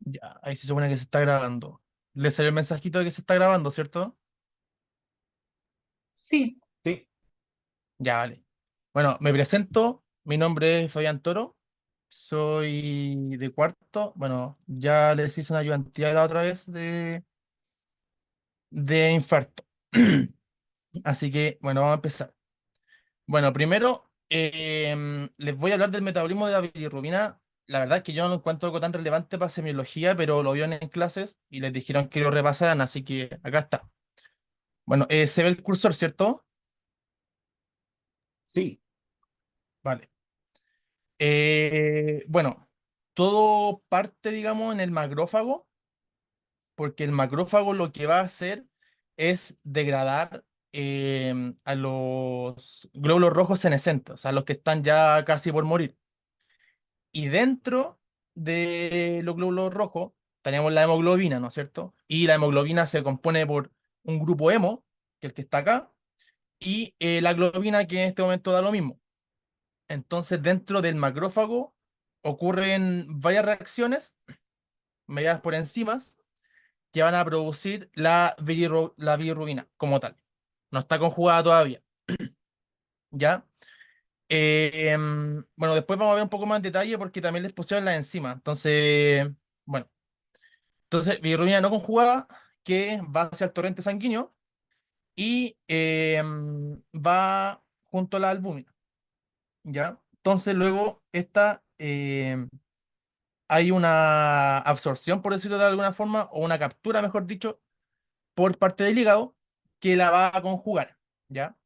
Ya, ahí se supone que se está grabando. Le salió el mensajito de que se está grabando, ¿cierto? Sí, Sí. Ya, vale. Bueno, me presento. Mi nombre es Fabián Toro. Soy de cuarto. Bueno, ya les hice una ayudantía la otra vez de infarto. Así que, bueno, vamos a empezar. Bueno, primero, les voy a hablar del metabolismo de la bilirrubina. La verdad es que yo no lo encuentro algo tan relevante para semiología, pero lo vieron en clases y les dijeron que lo repasaran, así que acá está. Bueno, se ve el cursor, ¿cierto? Sí, Vale. Bueno, todo parte, digamos, en el macrófago, porque el macrófago lo que va a hacer es degradar a los glóbulos rojos senescentes, o sea, los que están ya casi por morir. Y dentro de los glóbulos rojos tenemos la hemoglobina, ¿no es cierto? Y la hemoglobina se compone por un grupo hemo, que es el que está acá, y la globina, que en este momento da lo mismo. Entonces, dentro del macrófago ocurren varias reacciones mediadas por enzimas que van a producir la bilirrubina como tal. No está conjugada todavía, ¿ya? Bueno, después vamos a ver un poco más en detalle porque también les pusieron las enzimas. Entonces, bueno, entonces bilirrubina no conjugada que va hacia el torrente sanguíneo y va junto a la albúmina, ¿ya? Entonces, luego esta hay una absorción, por decirlo de alguna forma, o una captura, mejor dicho, por parte del hígado que la va a conjugar, ¿ya?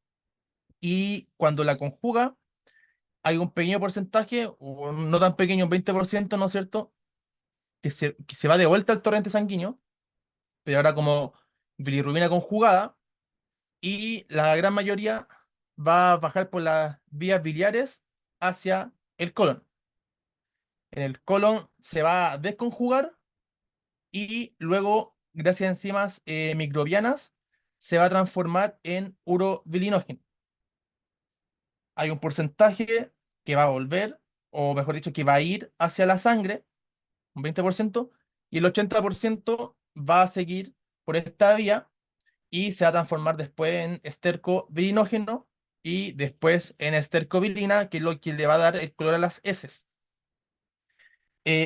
Y cuando la conjuga, hay un pequeño porcentaje, o no tan pequeño, un 20%, ¿no es cierto?, que se va de vuelta al torrente sanguíneo, pero ahora como bilirrubina conjugada, y la gran mayoría va a bajar por las vías biliares hacia el colon. En el colon se va a desconjugar y luego, gracias a enzimas microbianas, se va a transformar en urobilinógeno. Hay un porcentaje que va a volver, o mejor dicho, que va a ir hacia la sangre, un 20%, y el 80% va a seguir por esta vía y se va a transformar después en estercobilinógeno y después en estercobilina, que es lo que le va a dar el color a las heces.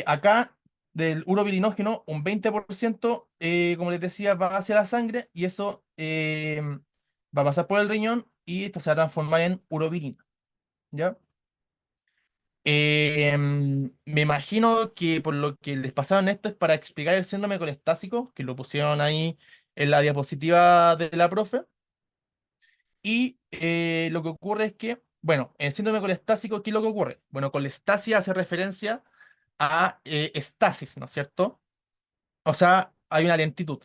Acá, del urobilinógeno, un 20%, como les decía, va hacia la sangre y eso va a pasar por el riñón y esto se va a transformar en urobilina, ¿ya? Me imagino que por lo que les pasaron esto es para explicar el síndrome colestásico, que lo pusieron ahí en la diapositiva de la profe. Y lo que ocurre es que, bueno, en el síndrome colestásico, ¿qué es lo que ocurre? Bueno, colestasia hace referencia a estasis, ¿no es cierto? O sea, hay una lentitud.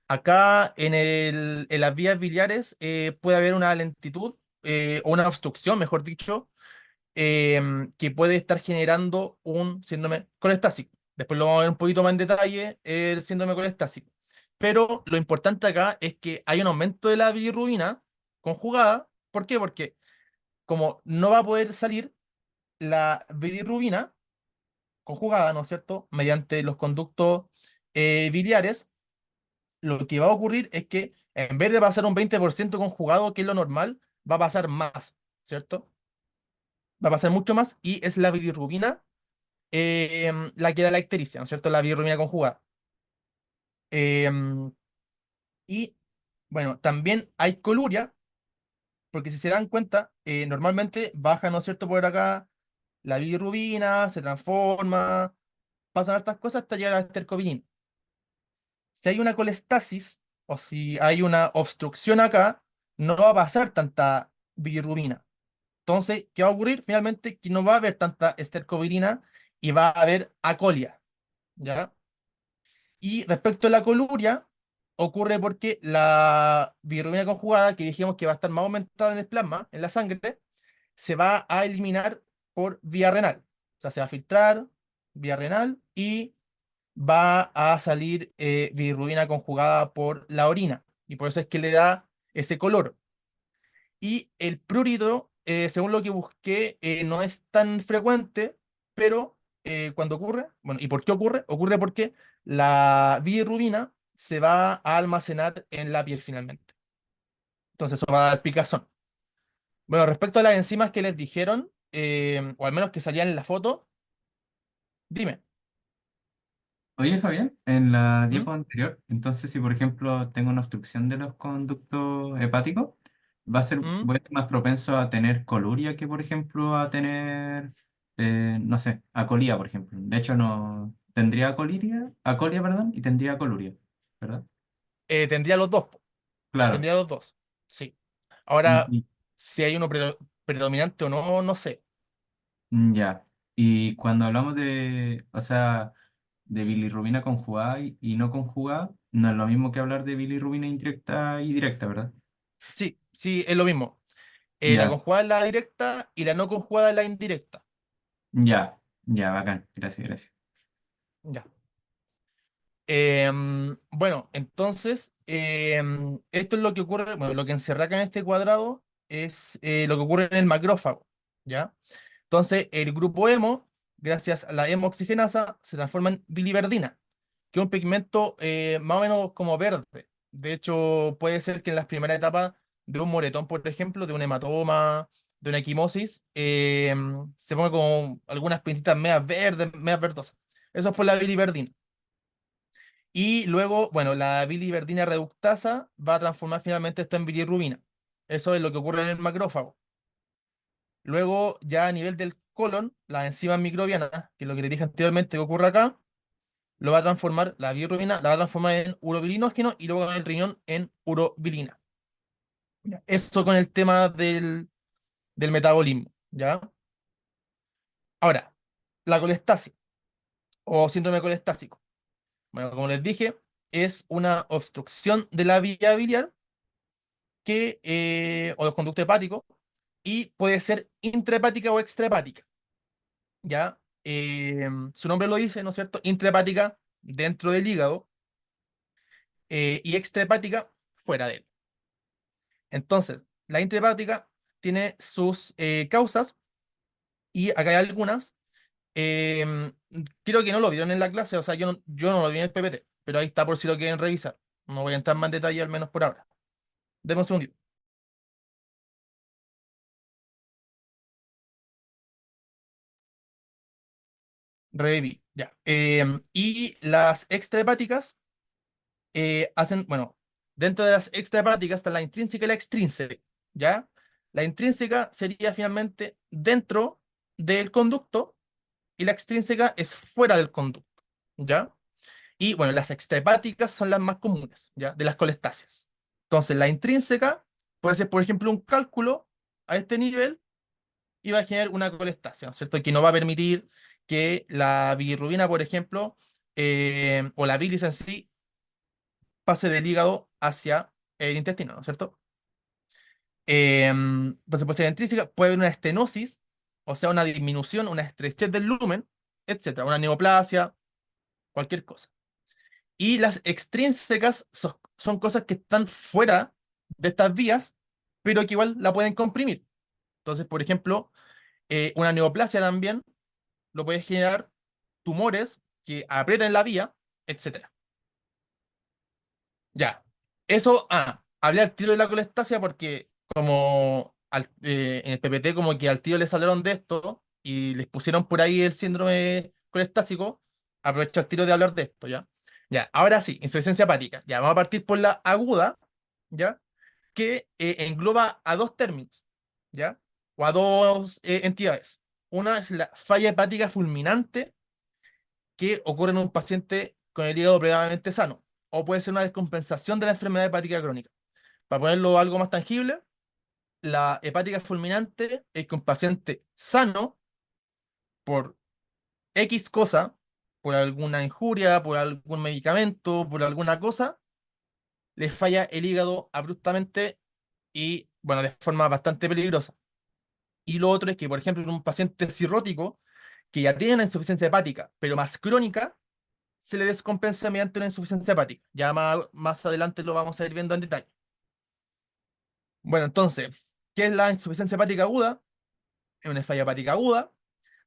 Acá en las vías biliares puede haber una lentitud o una obstrucción, mejor dicho, que puede estar generando un síndrome colestásico. Después lo vamos a ver un poquito más en detalle, el síndrome colestásico. Pero lo importante acá es que hay un aumento de la bilirrubina conjugada. ¿Por qué? Porque como no va a poder salir la bilirrubina conjugada, ¿no es cierto?, mediante los conductos biliares, lo que va a ocurrir es que en vez de pasar un 20% conjugado, que es lo normal, va a pasar más, ¿cierto? Va a pasar mucho más y es la bilirrubina la que da la ictericia, ¿no es cierto? La bilirrubina conjugada. Em, y bueno, también hay coluria, porque si se dan cuenta, normalmente baja, ¿no es cierto?, por acá la bilirrubina, se transforma, pasan hartas cosas hasta llegar a la estercobilina. Si hay una colestasis o si hay una obstrucción acá, no va a pasar tanta bilirrubina. Entonces, ¿qué va a ocurrir? Finalmente, que no va a haber tanta estercobilina y va a haber acolia, ¿ya? Y respecto a la coluria, ocurre porque la bilirrubina conjugada, que dijimos que va a estar más aumentada en el plasma, en la sangre, se va a eliminar por vía renal. O sea, se va a filtrar vía renal y va a salir bilirrubina conjugada por la orina. Y por eso es que le da ese color. Y el prurito, según lo que busqué, no es tan frecuente, pero cuando ocurre? Bueno, ¿y por qué ocurre? Ocurre porque la bilirrubina se va a almacenar en la piel finalmente. Entonces eso va a dar picazón. Bueno, respecto a las enzimas que les dijeron, o al menos que salían en la foto, dime. Oye, Fabián, en la ¿Mm? diapo anterior, entonces si por ejemplo tengo una obstrucción de los conductos hepáticos, ¿Mm? voy a estar más propenso a tener coluria que por ejemplo a tener, no sé, acolía, por ejemplo. De hecho, no, tendría acolia, perdón, y tendría coluria, ¿verdad? Tendría los dos, po. Claro. Tendría los dos, sí. Y, Ahora, y- si hay uno predominante o no, no sé. ya. Y cuando hablamos de, o sea, de bilirrubina conjugada y no conjugada, no es lo mismo que hablar de bilirrubina indirecta y directa, ¿verdad? Sí, sí, es lo mismo. La Ya. conjugada es la directa y la no conjugada es la indirecta. Ya, ya, bacán. Gracias, gracias. Ya. Bueno, entonces, esto es lo que ocurre, bueno, lo que encerra acá en este cuadrado es lo que ocurre en el macrófago, ¿ya? Entonces, el grupo hemo, gracias a la hemoxigenasa, se transforma en biliverdina, que es un pigmento más o menos como verde. De hecho, puede ser que en las primeras etapas de un moretón, por ejemplo, de un hematoma, de una equimosis, se ponga como algunas pintitas medias verdes, medias verdosas. Eso es por la biliverdina. Y luego, bueno, la biliverdina reductasa va a transformar finalmente esto en bilirrubina. Eso es lo que ocurre en el macrófago. Luego, ya a nivel del colon, las enzimas microbianas, que es lo que les dije anteriormente que ocurre acá, lo va a transformar, la bilirrubina la va a transformar en urobilinógeno y luego en el riñón en urobilina. Ya. Eso con el tema del metabolismo, ¿ya? Ahora, la colestasis o síndrome colestásico. Bueno, como les dije, es una obstrucción de la vía biliar o del conducto hepático, y puede ser intrahepática o extrahepática, ¿ya? Su nombre lo dice, ¿no es cierto? Intrahepática dentro del hígado y extrahepática fuera de él. Entonces, la intrahepática tiene sus causas y acá hay algunas. em, Creo que no lo vieron en la clase, o sea, yo no lo vi en el PPT, pero ahí está por si lo quieren revisar. No voy a entrar más en detalle, al menos por ahora. Deme un segundito. Reviví, ya. Y las extrahepáticas hacen, bueno, dentro de las extrahepáticas está la intrínseca y la extrínseca, ¿ya? La intrínseca sería finalmente dentro del conducto y la extrínseca es fuera del conducto, ¿ya? Y bueno, las extrahepáticas son las más comunes, ¿ya? De las colestáceas. Entonces, la intrínseca puede ser, por ejemplo, un cálculo a este nivel y va a generar una colestácea, ¿no es cierto? Que no va a permitir que la bilirrubina, por ejemplo, o la bilis en sí, pase del hígado hacia el intestino, ¿no es cierto? Entonces puede ser intrínseca, puede haber una estenosis, o sea, una disminución, una estrechez del lumen, etcétera, una neoplasia, cualquier cosa. Y las extrínsecas son cosas que están fuera de estas vías, pero que igual la pueden comprimir. Entonces, por ejemplo, una neoplasia también lo puede generar tumores que aprieten la vía, etcétera. Ya. Eso, hablé al tiro de la colestasia porque como en el PPT como que al tiro le salieron de esto y les pusieron por ahí el síndrome colestásico, aprovecho el tiro de hablar de esto, ¿ya? Ya, ahora sí, insuficiencia hepática. Ya, vamos a partir por la aguda, ¿ya? Que engloba a dos términos, ¿ya? O a dos entidades. Una es la falla hepática fulminante que ocurre en un paciente con el hígado previamente sano, o puede ser una descompensación de la enfermedad hepática crónica. Para ponerlo algo más tangible, la hepática fulminante es que un paciente sano, por X cosa, por alguna injuria, por algún medicamento, por alguna cosa, le falla el hígado abruptamente y, bueno, de forma bastante peligrosa. Y lo otro es que, por ejemplo, en un paciente cirrótico que ya tiene una insuficiencia hepática, pero más crónica, se le descompensa mediante una insuficiencia hepática. Ya más adelante lo vamos a ir viendo en detalle. Bueno, entonces, ¿qué es la insuficiencia hepática aguda? Es una falla hepática aguda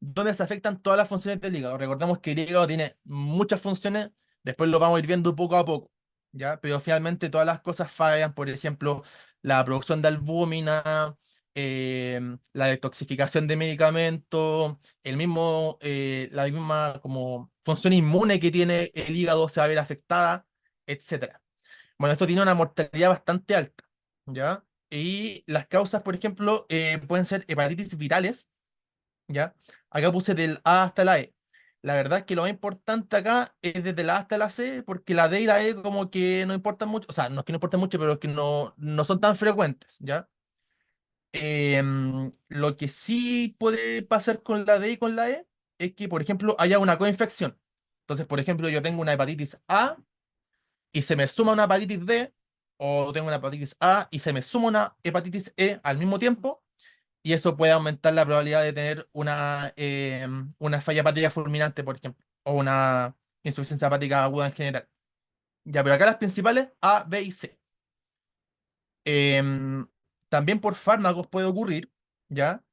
donde se afectan todas las funciones del hígado. Recordemos que el hígado tiene muchas funciones, después lo vamos a ir viendo poco a poco, ¿ya? Pero finalmente todas las cosas fallan, por ejemplo, la producción de albúmina, la detoxificación de medicamentos, la misma como función inmune que tiene el hígado se va a ver afectada, etcétera. Bueno, esto tiene una mortalidad bastante alta, ¿ya? Y las causas, por ejemplo, pueden ser hepatitis virales, ¿ya? Acá puse del A hasta la E. La verdad es que lo más importante acá es desde la A hasta la C, porque la D y la E como que no importan mucho, o sea, no es que no importan mucho, pero que no son tan frecuentes, ¿ya? Lo que sí puede pasar con la D y con la E es que, por ejemplo, haya una coinfección. Entonces, por ejemplo, yo tengo una hepatitis A y se me suma una hepatitis D, o tengo una hepatitis A y se me suma una hepatitis E al mismo tiempo, y eso puede aumentar la probabilidad de tener una falla hepática fulminante, por ejemplo, o una insuficiencia hepática aguda en general. Ya, pero acá las principales, A, B y C. Em, También por fármacos puede ocurrir, ¿ya?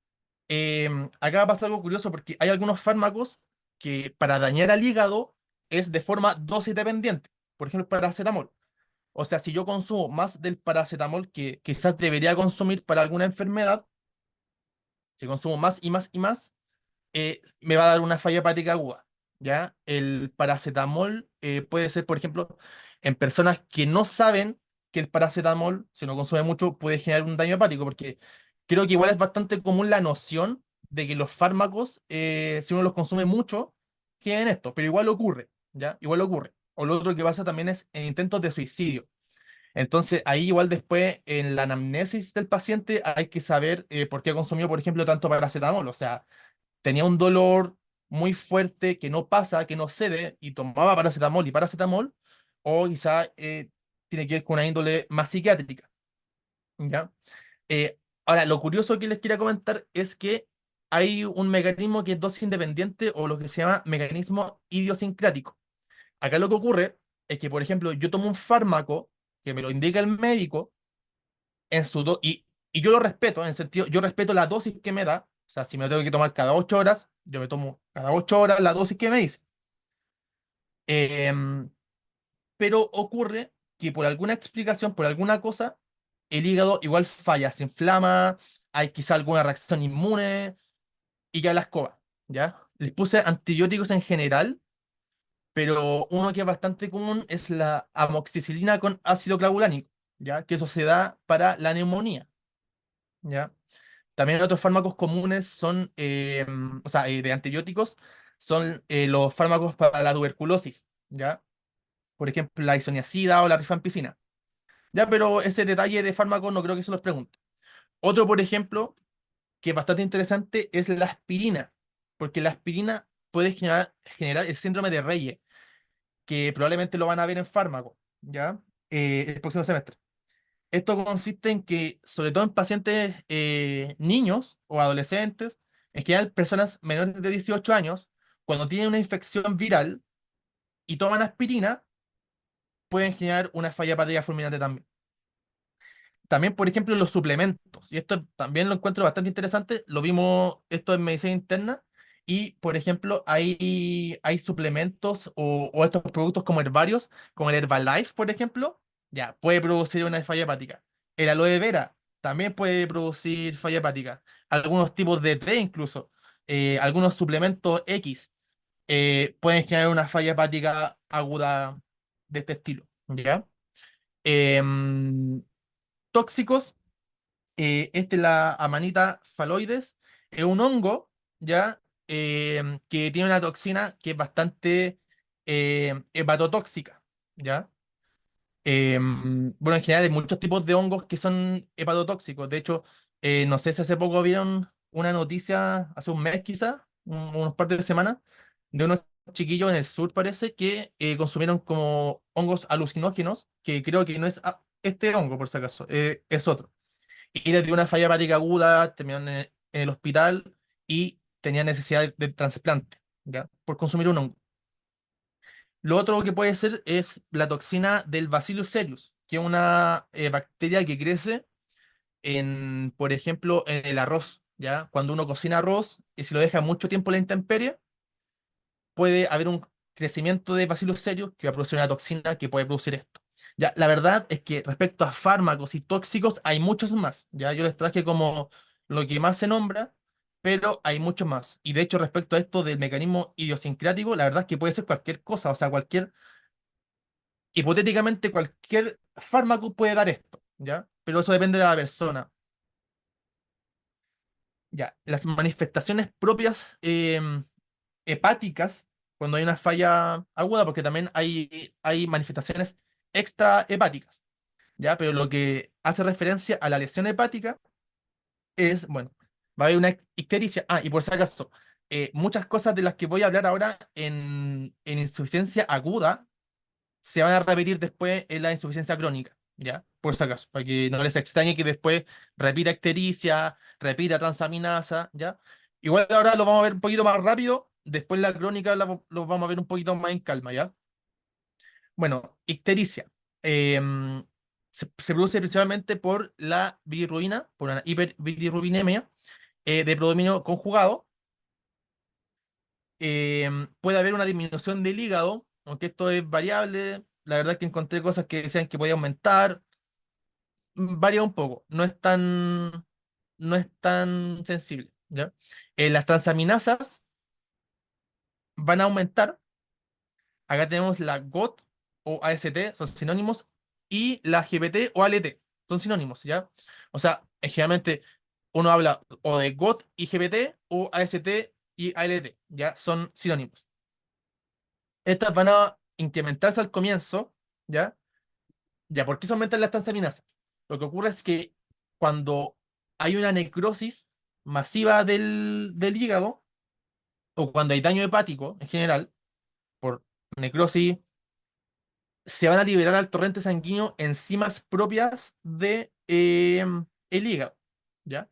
Acá pasa algo curioso porque hay algunos fármacos que para dañar al hígado es de forma dosis dependiente. Por ejemplo, el paracetamol. O sea, si yo consumo más del paracetamol que quizás debería consumir para alguna enfermedad, si consumo más y más y más, me va a dar una falla hepática aguda, ¿ya? El paracetamol puede ser, por ejemplo, en personas que no saben que el paracetamol, si no consume mucho, puede generar un daño hepático, porque creo que igual es bastante común la noción de que los fármacos, si uno los consume mucho, generan esto, pero igual ocurre, ¿ya? Igual ocurre. O lo otro que pasa también es en intentos de suicidio. Entonces, ahí igual después en la anamnesis del paciente hay que saber por qué consumió, por ejemplo, tanto paracetamol. O sea, tenía un dolor muy fuerte que no pasa, que no cede, y tomaba paracetamol y paracetamol, o quizá tiene que ver con una índole más psiquiátrica, ¿ya? Ahora, lo curioso que les quería comentar es que hay un mecanismo que es dosis independiente o lo que se llama mecanismo idiosincrático. Acá lo que ocurre es que, por ejemplo, yo tomo un fármaco que me lo indica el médico en y yo lo respeto, en el sentido, yo respeto la dosis que me da. O sea, si me lo tengo que tomar cada 8 horas, yo me tomo cada 8 horas la dosis que me dice. Em, pero ocurre que por alguna explicación, por alguna cosa, el hígado igual falla, se inflama, hay quizá alguna reacción inmune y ya la escoba, ¿ya? Les puse antibióticos en general, pero uno que es bastante común es la amoxicilina con ácido clavulánico, ¿ya? Que eso se da para la neumonía, ¿ya? También otros fármacos comunes son, o sea, de antibióticos, son los fármacos para la tuberculosis, ¿ya? Por ejemplo, la isoniazida o la rifampicina. Ya, pero ese detalle de fármacos no creo que se los pregunte. Otro, por ejemplo, que es bastante interesante, es la aspirina, porque la aspirina puede generar el síndrome de Reye, que probablemente lo van a ver en fármaco, ¿ya? El próximo semestre. Esto consiste en que, sobre todo en pacientes niños o adolescentes, en general personas menores de 18 años, cuando tienen una infección viral y toman aspirina, pueden generar una falla hepática fulminante también. También, por ejemplo, los suplementos, y esto también lo encuentro bastante interesante, lo vimos esto en medicina interna, y por ejemplo, hay suplementos o estos productos como herbarios, como el Herbalife, por ejemplo, ya, puede producir una falla hepática. El aloe vera también puede producir falla hepática. Algunos tipos de té incluso, algunos suplementos X pueden generar una falla hepática aguda de este estilo, ¿ya? Em, Tóxicos, este es la Amanita phalloides, es un hongo, ¿ya? Que tiene una toxina que es bastante hepatotóxica, ¿ya? Bueno, en general hay muchos tipos de hongos que son hepatotóxicos. De hecho, no sé si hace poco vieron una noticia, hace un mes quizá, unos par de semanas, de unos chiquillos en el sur, parece, que consumieron como hongos alucinógenos, que creo que no es este hongo, por si acaso, es otro. Y les dio una falla hepática aguda, terminaron en el hospital y tenían necesidad de trasplante, ¿ya? Por consumir un hongo. Lo otro que puede ser es la toxina del Bacillus cereus, que es una bacteria que crece por ejemplo, en el arroz. ¿ya? Cuando uno cocina arroz y si lo deja mucho tiempo en la intemperie, puede haber un crecimiento de Bacillus cereus que va a producir una toxina que puede producir esto. Ya, la verdad es que respecto a fármacos y tóxicos hay muchos más. Ya, yo les traje como lo que más se nombra, pero hay muchos más. Y de hecho, respecto a esto del mecanismo idiosincrático, la verdad es que puede ser cualquier cosa, o sea, hipotéticamente cualquier fármaco puede dar esto, ¿ya? Pero eso depende de la persona. Ya, las manifestaciones propias hepáticas, cuando hay una falla aguda, porque también hay manifestaciones extrahepáticas, ¿ya? Pero lo que hace referencia a la lesión hepática es, bueno, va a haber una ictericia. Ah, y por si acaso, muchas cosas de las que voy a hablar ahora en insuficiencia aguda se van a repetir después en la insuficiencia crónica, ¿ya? Por si acaso, para que no les extrañe que después repita ictericia, repita transaminasa, ¿ya? Igual ahora lo vamos a ver un poquito más rápido, después la crónica lo vamos a ver un poquito más en calma, ¿ya? Bueno, ictericia. Se produce principalmente por la bilirrubina, por una hiperbilirrubinemia de predominio conjugado. Puede haber una disminución del hígado, aunque esto es variable. La verdad es que encontré cosas que decían que podía aumentar. Varía un poco, no es tan sensible, ¿ya? Las transaminasas van a aumentar. Acá tenemos la GOT o AST, son sinónimos, y la GPT o ALT, son sinónimos, ¿ya? O sea, generalmente uno habla o de GOT y GPT o AST y ALT, ¿ya? Son sinónimos. Estas van a incrementarse al comienzo, ¿ya? Ya, ¿por qué se aumentan las transaminasas? Lo que ocurre es que cuando hay una necrosis masiva del hígado, o cuando hay daño hepático en general, por necrosis, se van a liberar al torrente sanguíneo enzimas propias de el hígado, ¿ya?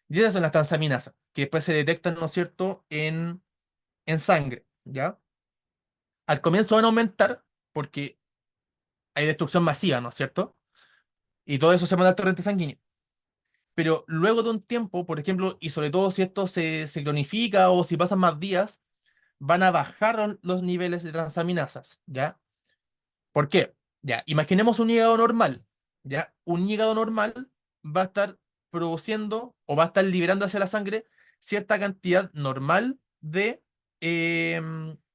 Y esas son las transaminasas, que después se detectan, ¿no es cierto?, en sangre, ¿ya? Al comienzo van a aumentar porque hay destrucción masiva, ¿no es cierto? Y todo eso se manda al torrente sanguíneo. Pero luego de un tiempo, por ejemplo, y sobre todo si esto se cronifica o si pasan más días, van a bajar los niveles de transaminasas, ¿ya? ¿Por qué? Ya, imaginemos un hígado normal, ¿ya? Un hígado normal va a estar produciendo o va a estar liberando hacia la sangre cierta cantidad normal de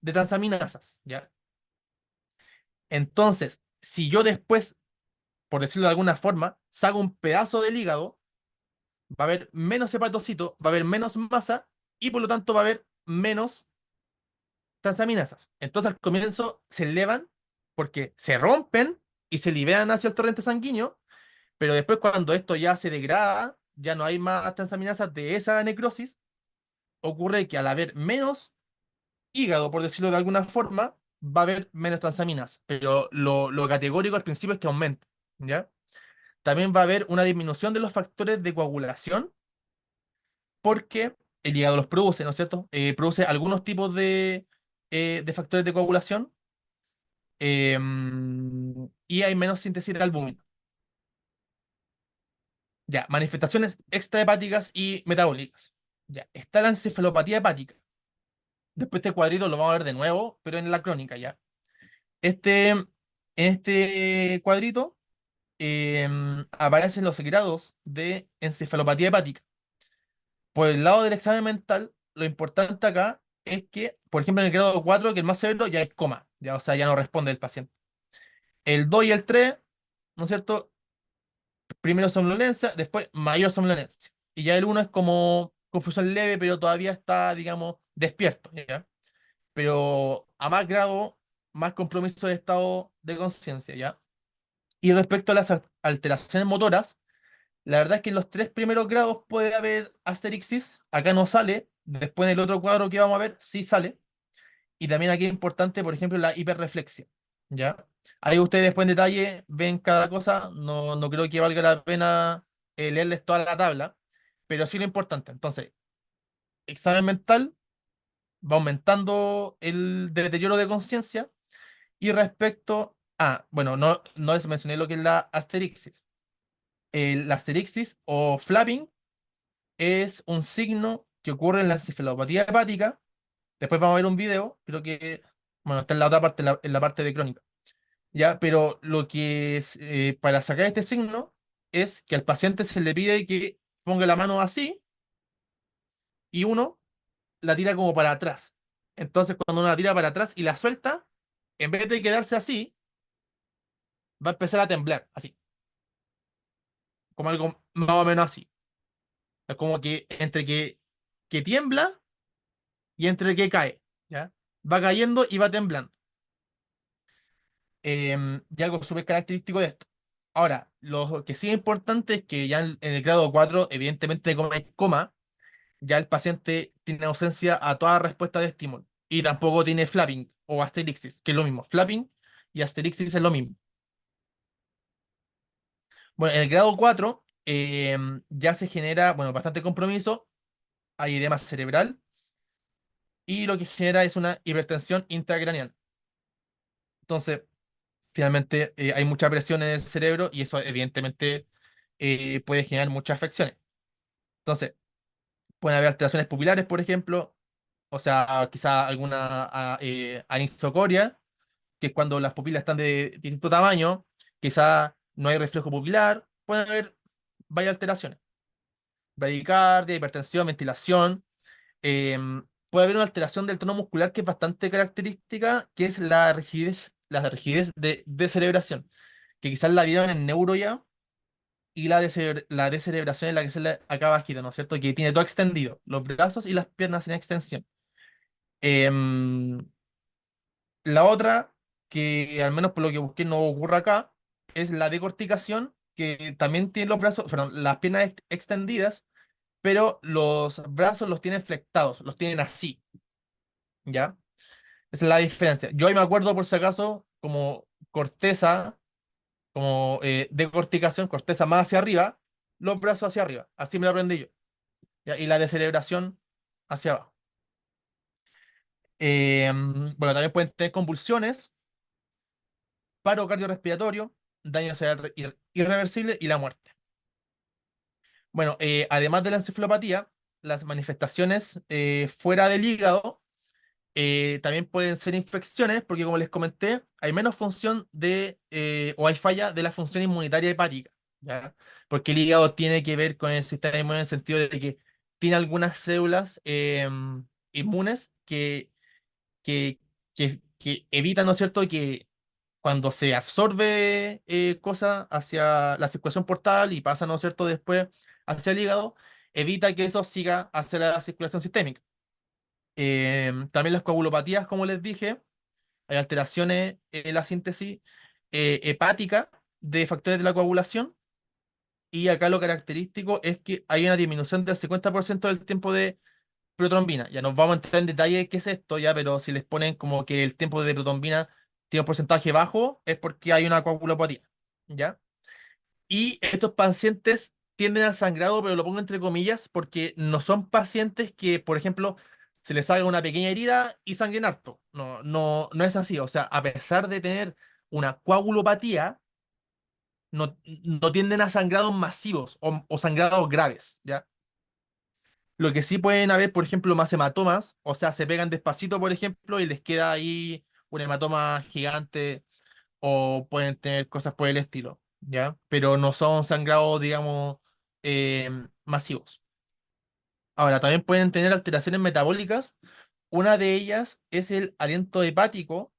transaminasas, ¿ya? Entonces, si yo después, por decirlo de alguna forma, saco un pedazo del hígado, va a haber menos hepatocitos, va a haber menos masa y por lo tanto va a haber menos transaminasas. Entonces al comienzo se elevan porque se rompen y se liberan hacia el torrente sanguíneo, pero después cuando esto ya se degrada, ya no hay más transaminasas de esa necrosis, ocurre que al haber menos hígado, por decirlo de alguna forma, va a haber menos transaminasas. Pero lo categórico al principio es que aumenta, ¿ya? También va a haber una disminución de los factores de coagulación porque el hígado los produce, ¿no es cierto? Produce algunos tipos de factores de coagulación y hay menos síntesis de albúmina. Ya, manifestaciones extrahepáticas y metabólicas. Ya, está la encefalopatía hepática. Después este cuadrito lo vamos a ver de nuevo, pero en la crónica ya. En este cuadrito aparecen los grados de encefalopatía hepática. Por el lado del examen mental, lo importante acá es que, por ejemplo, en el grado 4 que es el más severo, ya es coma, ya, o sea, ya no responde el paciente. El 2 y el 3, ¿no es cierto? Primero somnolencia, después mayor somnolencia. Y ya el uno es como confusión leve, pero todavía está, digamos, despierto, ¿ya? Pero a más grado, más compromiso de estado de conciencia, ¿ya? Y respecto a las alteraciones motoras, la verdad es que en los tres primeros grados puede haber asterixis, acá no sale, después en el otro cuadro que vamos a ver sí sale, y también aquí es importante, por ejemplo, la hiperreflexia, ¿ya? Ahí ustedes después en detalle ven cada cosa, no creo que valga la pena leerles toda la tabla, pero sí lo importante. Entonces, examen mental va aumentando el deterioro de conciencia, y respecto a, bueno, no les mencioné lo que es la asterixis. La asterixis o flapping es un signo que ocurre en la encefalopatía hepática. Después vamos a ver un video, creo que, bueno, está en la otra parte, en la parte de crónica. ¿Ya? Pero lo que es, para sacar este signo es que al paciente se le pide que ponga la mano así y uno la tira como para atrás. Entonces, cuando uno la tira para atrás y la suelta, en vez de quedarse así, va a empezar a temblar, así, como algo más o menos así. Es como que entre que tiembla y entre que cae, ¿ya? Va cayendo y va temblando. Y algo súper característico de esto. Ahora, lo que sí es importante es que ya en el grado 4 evidentemente coma es coma, ya el paciente tiene ausencia a toda respuesta de estímulo. Y tampoco tiene flapping o asterixis, que es lo mismo. Flapping y asterixis es lo mismo. Bueno, en el grado 4 ya se genera, bueno, bastante compromiso, hay edema cerebral y lo que genera es una hipertensión intracraneal. Entonces, finalmente hay mucha presión en el cerebro y eso evidentemente puede generar muchas afecciones. Entonces, pueden haber alteraciones pupilares, por ejemplo, o sea, quizá alguna anisocoria, que es cuando las pupilas están de distinto tamaño, quizá no hay reflejo pupilar, pueden haber varias alteraciones. Bradicardia, hipertensión, ventilación. Puede haber una alteración del tono muscular que es bastante característica, que es la rigidez de descerebración, que quizás la vieron en neuro ya, y la descerebración es la que se le acaba bajito, ¿no es cierto? Que tiene todo extendido, los brazos y las piernas en extensión. Em, la otra, que al menos por lo que busqué no ocurre acá, es la decorticación, que también tiene los brazos, perdón, las piernas extendidas, pero los brazos los tienen flectados, los tienen así, ¿ya? Esa es la diferencia. Yo ahí me acuerdo por si acaso como corteza, como decorticación, corteza más hacia arriba, los brazos hacia arriba, así me lo aprendí yo, ¿ya? Y la descerebración hacia abajo. Bueno, también pueden tener convulsiones, paro cardiorrespiratorio, daño cerebral irreversible y la muerte. Bueno, además de la encefalopatía, las manifestaciones fuera del hígado también pueden ser infecciones, porque como les comenté, hay menos función o hay falla de la función inmunitaria hepática, ¿ya? Porque el hígado tiene que ver con el sistema inmune en el sentido de que tiene algunas células inmunes que, que evitan, ¿no es cierto?, que cuando se absorbe cosa hacia la circulación portal y pasa, ¿no es cierto?, después hacia el hígado, evita que eso siga hacia la circulación sistémica. También las coagulopatías, como les dije, hay alteraciones en la síntesis hepática de factores de la coagulación. Y acá lo característico es que hay una disminución del 50% del tiempo de protrombina. Ya nos vamos a entrar en detalle qué es esto, ya, pero si les ponen como que el tiempo de protrombina tiene un porcentaje bajo, es porque hay una coagulopatía, ¿ya? Y estos pacientes tienden al sangrado, pero lo pongo entre comillas, porque no son pacientes que, por ejemplo, se les haga una pequeña herida y sangren harto. No, no, no es así. O sea, a pesar de tener una coagulopatía, no tienden a sangrados masivos o sangrados graves, ¿ya? Lo que sí pueden haber, por ejemplo, más hematomas, o sea, se pegan despacito, por ejemplo, y les queda ahí un hematoma gigante, o pueden tener cosas por el estilo, ¿ya? Pero no son sangrados, digamos, masivos. Ahora, también pueden tener alteraciones metabólicas. Una de ellas es el aliento hepático.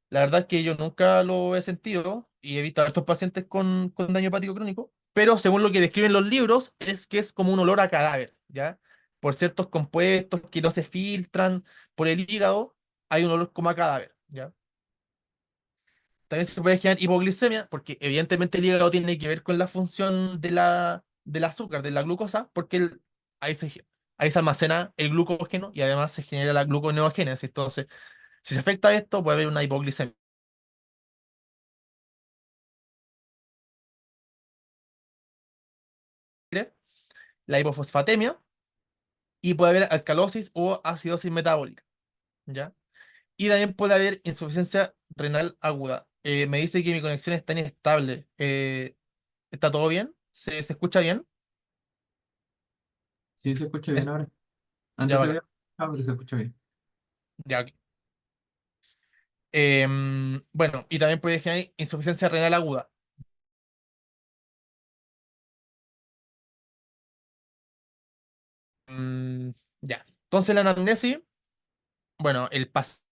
La verdad es que yo nunca lo he sentido y he visto a estos pacientes con daño hepático crónico, pero según lo que describen los libros, es que es como un olor a cadáver, ¿ya? Por ciertos compuestos que no se filtran por el hígado, hay un olor como a cadáver, ¿ya? También se puede generar hipoglicemia, porque evidentemente el hígado tiene que ver con la función del azúcar, de la glucosa, porque ahí se, ahí se almacena el glucógeno y además se genera la gluconeogénesis. Entonces, si se afecta esto, puede haber una hipoglicemia. La hipofosfatemia y puede haber alcalosis o acidosis metabólica, ¿ya? Y también puede haber insuficiencia renal aguda. Me dice que mi conexión está inestable. ¿Está todo bien? ¿Se escucha bien? Sí, se escucha bien Es- ahora. ya, Antes se bacán. había pero se escucha bien. Ya, ok. Bueno, y también puede generar insuficiencia renal aguda. Mm, ya. Entonces la anamnesis, bueno, el paciente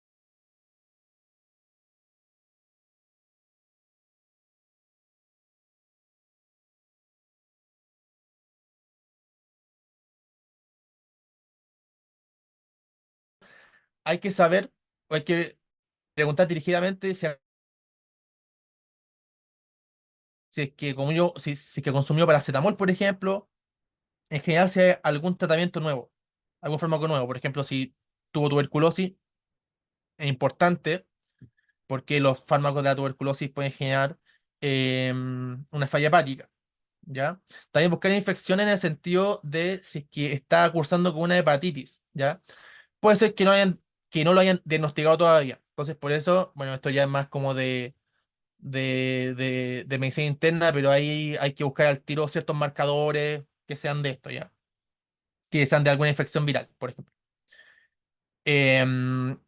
hay que saber, o hay que preguntar dirigidamente si es que si es que consumió paracetamol, por ejemplo, en general si hay algún tratamiento nuevo, algún fármaco nuevo. Por ejemplo, si tuvo tuberculosis, es importante porque los fármacos de la tuberculosis pueden generar una falla hepática, ¿ya? También buscar infecciones en el sentido de si es que está cursando con una hepatitis, ¿ya? Puede ser que no lo hayan diagnosticado todavía. Entonces, por eso, bueno, esto ya es más como de medicina interna, pero ahí hay que buscar al tiro ciertos marcadores que sean de esto, ¿ya? Que sean de alguna infección viral, por ejemplo. Em,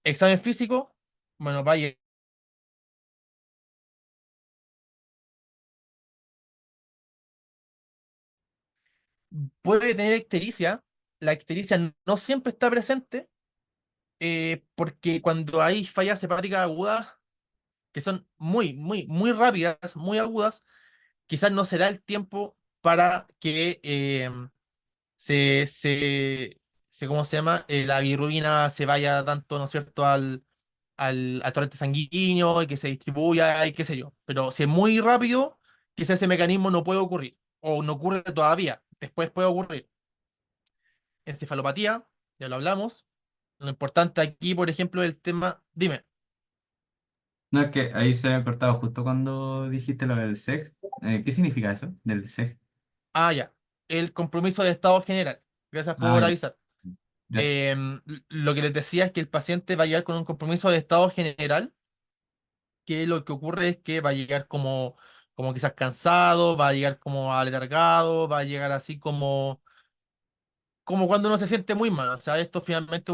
Examen físico, bueno, vaya, puede tener ictericia. La ictericia no siempre está presente, porque cuando hay fallas hepáticas agudas, que son muy rápidas, muy agudas, quizás no se da el tiempo para que se, se, ¿cómo se llama? La bilirrubina se vaya tanto, ¿no es cierto?, al torrente sanguíneo y que se distribuya y qué sé yo. Pero si es muy rápido, quizás ese mecanismo no puede ocurrir o no ocurre todavía. Después puede ocurrir. Encefalopatía, ya lo hablamos. Lo importante aquí, por ejemplo, es el tema. Dime. No, es que ahí se ha cortado justo cuando dijiste lo del SEG. ¿Qué significa eso? Del SEG. Ah, ya. El compromiso de estado general. Gracias Ah, por ya. avisar. Gracias. Lo que les decía es que el paciente va a llegar con un compromiso de estado general, que lo que ocurre es que va a llegar como quizás cansado, va a llegar como aletargado, va a llegar así como cuando uno se siente muy mal. O sea, esto finalmente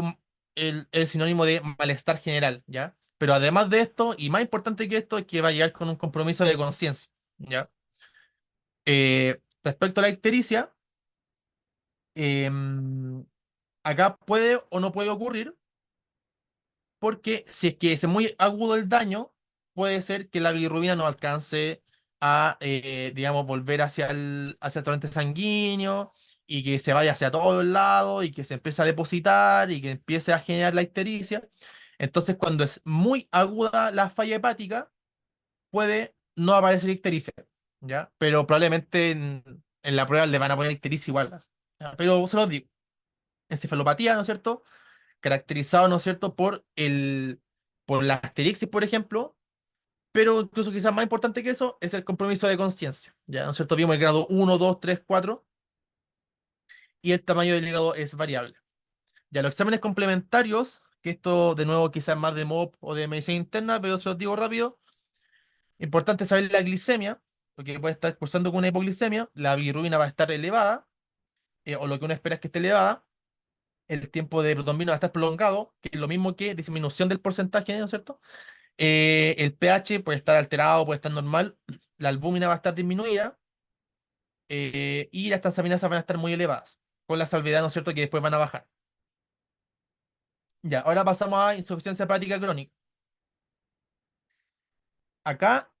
el sinónimo de malestar general, ¿ya? Pero además de esto, y más importante que esto, es que va a llegar con un compromiso de conciencia, ¿ya? Respecto a la ictericia, em, acá puede o no puede ocurrir, porque si es que es muy agudo el daño, puede ser que la bilirrubina no alcance a, digamos, volver hacia el torrente sanguíneo y que se vaya hacia todos lados y que se empiece a depositar y que empiece a generar la ictericia. Entonces, cuando es muy aguda la falla hepática, puede no aparecer ictericia, ¿ya? Pero probablemente en la prueba le van a poner ictericia igual, ¿ya? Pero se los digo, encefalopatía, ¿no es cierto? Caracterizado, ¿no es cierto?, por la asterixis, por ejemplo, pero incluso quizás más importante que eso es el compromiso de conciencia, ¿ya? ¿No es cierto? Vimos el grado 1, 2, 3, 4 y el tamaño del hígado es variable. Ya los exámenes complementarios, que esto de nuevo quizás más de MOP o de medicina interna, pero se los digo rápido, importante saber la glicemia, porque puede estar cursando con una hipoglicemia, la bilirrubina va a estar elevada, o lo que uno espera es que esté elevada, el tiempo de protonvino va a estar prolongado, que es lo mismo que disminución del porcentaje, ¿no es cierto? El pH puede estar alterado, puede estar normal, la albúmina va a estar disminuida, y las transaminasas van a estar muy elevadas, con la salvedad, ¿no es cierto?, que después van a bajar. Ya, ahora pasamos a insuficiencia hepática crónica. Acá,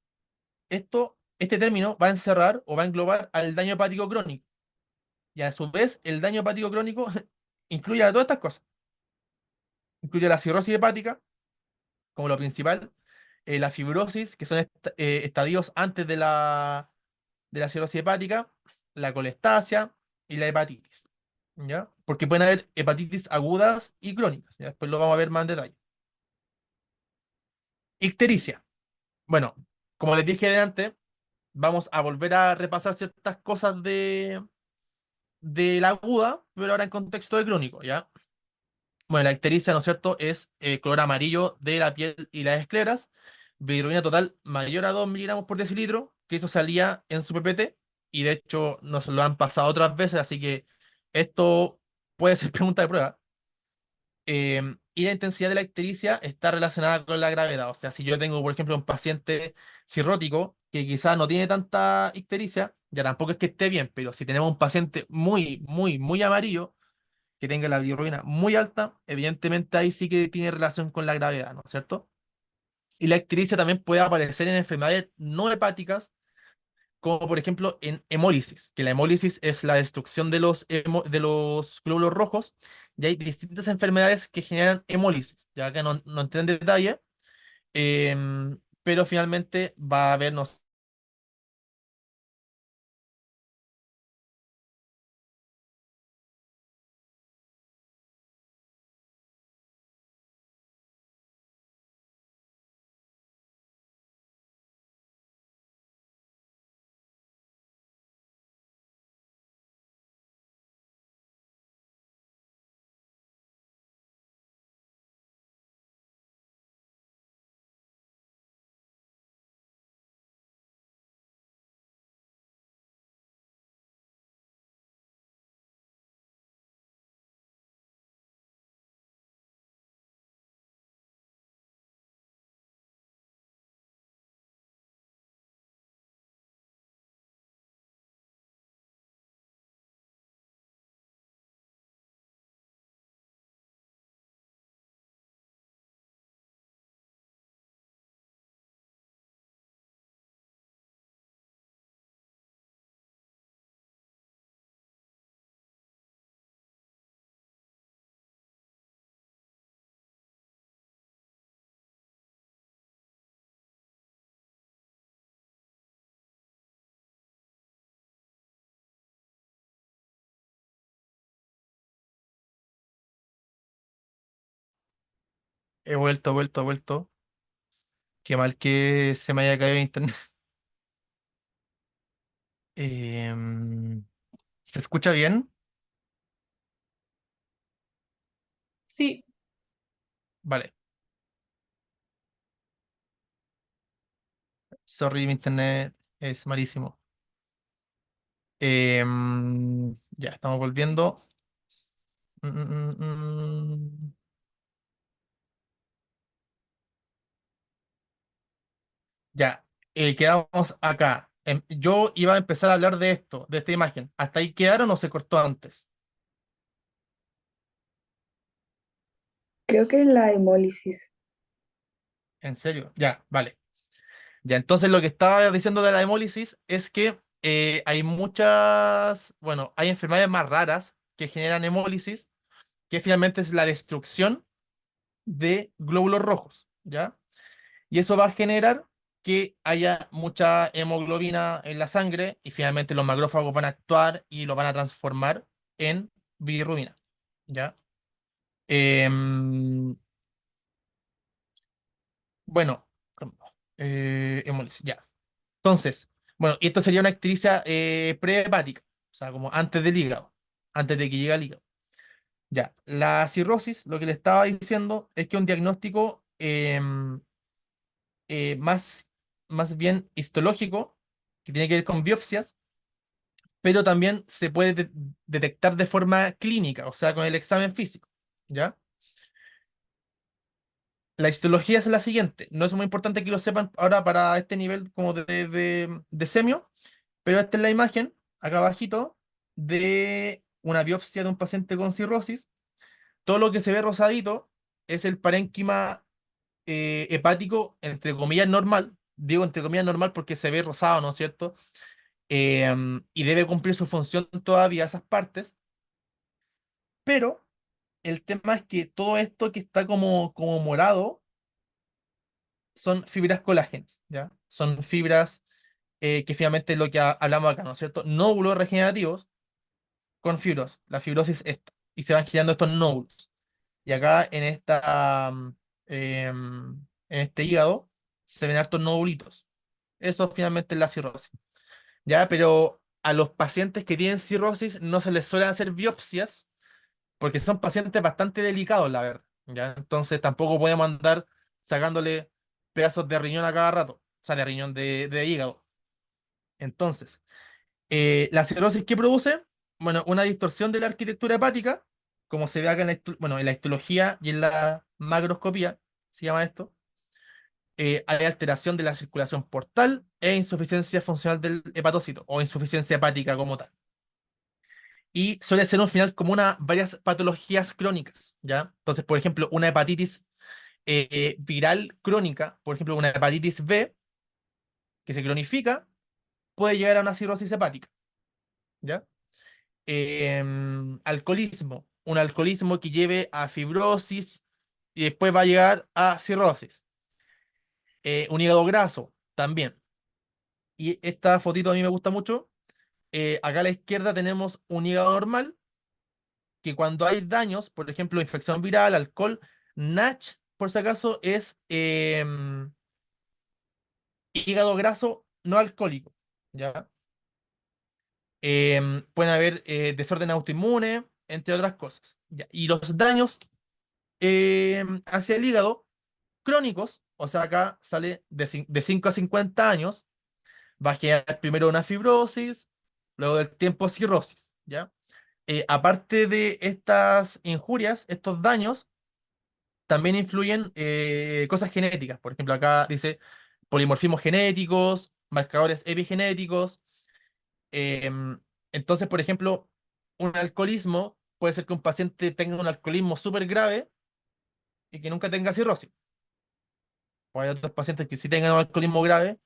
este término va a encerrar o va a englobar al daño hepático crónico. Y a su vez, el daño hepático crónico incluye a todas estas cosas. Incluye la cirrosis hepática, como lo principal, la fibrosis, que son estadios antes de la cirrosis hepática, la colestasia y la hepatitis, ¿ya? Porque pueden haber hepatitis agudas y crónicas, ¿ya? Después lo vamos a ver más en detalle. Ictericia. Bueno, como les dije antes, vamos a volver a repasar ciertas cosas de la aguda, pero ahora en contexto de crónico, ¿ya? Bueno, la ictericia, ¿no es cierto?, es color amarillo de la piel y las escleras, bilirrubina total mayor a 2 miligramos por decilitro, que eso salía en su PPT, y de hecho nos lo han pasado otras veces, así que Esto puede ser pregunta de prueba. Y la intensidad de la ictericia está relacionada con la gravedad. O sea, si yo tengo, por ejemplo, un paciente cirrótico que quizás no tiene tanta ictericia, ya tampoco es que esté bien, pero si tenemos un paciente muy, muy, muy amarillo, que tenga la bilirrubina muy alta, evidentemente ahí sí que tiene relación con la gravedad, ¿no es cierto? Y la ictericia también puede aparecer en enfermedades no hepáticas, como por ejemplo en hemólisis, que la hemólisis es la destrucción de de los glóbulos rojos, y hay distintas enfermedades que generan hemólisis, ya que no entré en detalle, pero finalmente va a haber, no sé, he vuelto. Qué mal que se me haya caído el internet. Em, ¿Se escucha bien? Sí, Vale. Sorry, mi internet es malísimo. Ya, estamos volviendo. Mm, mm, mm, mm. Ya, quedamos acá. Yo iba a empezar a hablar de esto, de esta imagen. ¿Hasta ahí quedaron o se cortó antes? creo que la hemólisis. ¿En serio? Ya, vale. Ya, entonces lo que estaba diciendo de la hemólisis es que hay muchas, bueno, hay enfermedades más raras que generan hemólisis, que finalmente es la destrucción de glóbulos rojos, ¿ya? Y eso va a generar que haya mucha hemoglobina en la sangre y finalmente los macrófagos van a actuar y lo van a transformar en bilirrubina, ¿ya? Em, bueno, hemólisis, ya. Entonces, bueno, y esto sería una ictericia prehepática, o sea, como antes del hígado, antes de que llegue al hígado. Ya, la cirrosis, lo que le estaba diciendo es que un diagnóstico más, más bien histológico, que tiene que ver con biopsias, pero también se puede detectar de forma clínica, o sea, con el examen físico, ¿ya? La histología es la siguiente, no es muy importante que lo sepan ahora para este nivel como de semio, pero esta es la imagen, acá abajito, de una biopsia de un paciente con cirrosis. Todo lo que se ve rosadito es el parénquima hepático, entre comillas, normal. Digo entre comillas normal porque se ve rosado, ¿no es cierto? Y debe cumplir su función todavía esas partes, pero el tema es que todo esto que está como morado son fibras colágenas, ¿ya? Son fibras que finalmente es lo que hablamos acá, ¿no es cierto? Nódulos regenerativos con fibrosis. La fibrosis esta. Y se van generando estos nódulos. Y acá en en este hígado se ven hartos nodulitos. Eso finalmente es la cirrosis. ¿Ya? Pero a los pacientes que tienen cirrosis no se les suelen hacer biopsias porque son pacientes bastante delicados, la verdad. ¿Ya? Entonces tampoco podemos andar sacándole pedazos de riñón a cada rato. O sea, de riñón de hígado. Entonces, ¿la cirrosis qué produce? bueno, una distorsión de la arquitectura hepática, como se ve acá en bueno, en la histología y en la macroscopía, se llama esto. Hay alteración de la circulación portal e insuficiencia funcional del hepatocito, o insuficiencia hepática como tal. Y suele ser un final como varias patologías crónicas, ¿ya? Entonces, por ejemplo, una hepatitis viral crónica, por ejemplo, una hepatitis B, que se cronifica, puede llegar a una cirrosis hepática, ¿ya? Alcoholismo, un alcoholismo que lleve a fibrosis y después va a llegar a cirrosis. Un hígado graso, también. Y esta fotito a mí me gusta mucho. Acá a la izquierda tenemos un hígado normal, que cuando hay daños, por ejemplo, infección viral, alcohol, NASH, por si acaso, es hígado graso no alcohólico, ¿ya? Pueden haber desorden autoinmune, entre otras cosas. ¿Ya? Y los daños hacia el hígado crónicos, o sea, acá sale de 5 a 50 años, va a generar primero una fibrosis, luego del tiempo cirrosis, ¿ya? Aparte de estas injurias, estos daños, también influyen cosas genéticas. Por ejemplo, acá dice polimorfismos genéticos, marcadores epigenéticos. em, entonces, por ejemplo, un alcoholismo puede ser que un paciente tenga un alcoholismo súper grave y que nunca tenga cirrosis. O hay otros pacientes que sí tengan un alcoholismo grave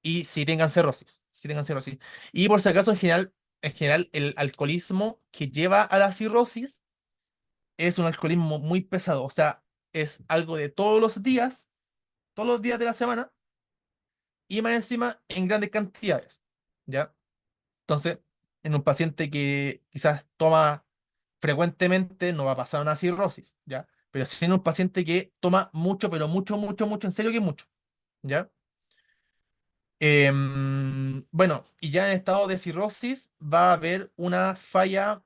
y sí tengan cirrosis. Sí tengan cirrosis. Y por si acaso, en general, el alcoholismo que lleva a la cirrosis es un alcoholismo muy pesado. O sea, es algo de todos los días de la semana, y más encima en grandes cantidades, ¿ya? Entonces, en un paciente que quizás toma frecuentemente, no va a pasar una cirrosis, ¿ya? Pero si en un paciente que toma mucho, pero mucho, mucho, mucho, en serio que mucho, ¿ya? Bueno, y ya en estado de cirrosis va a haber una falla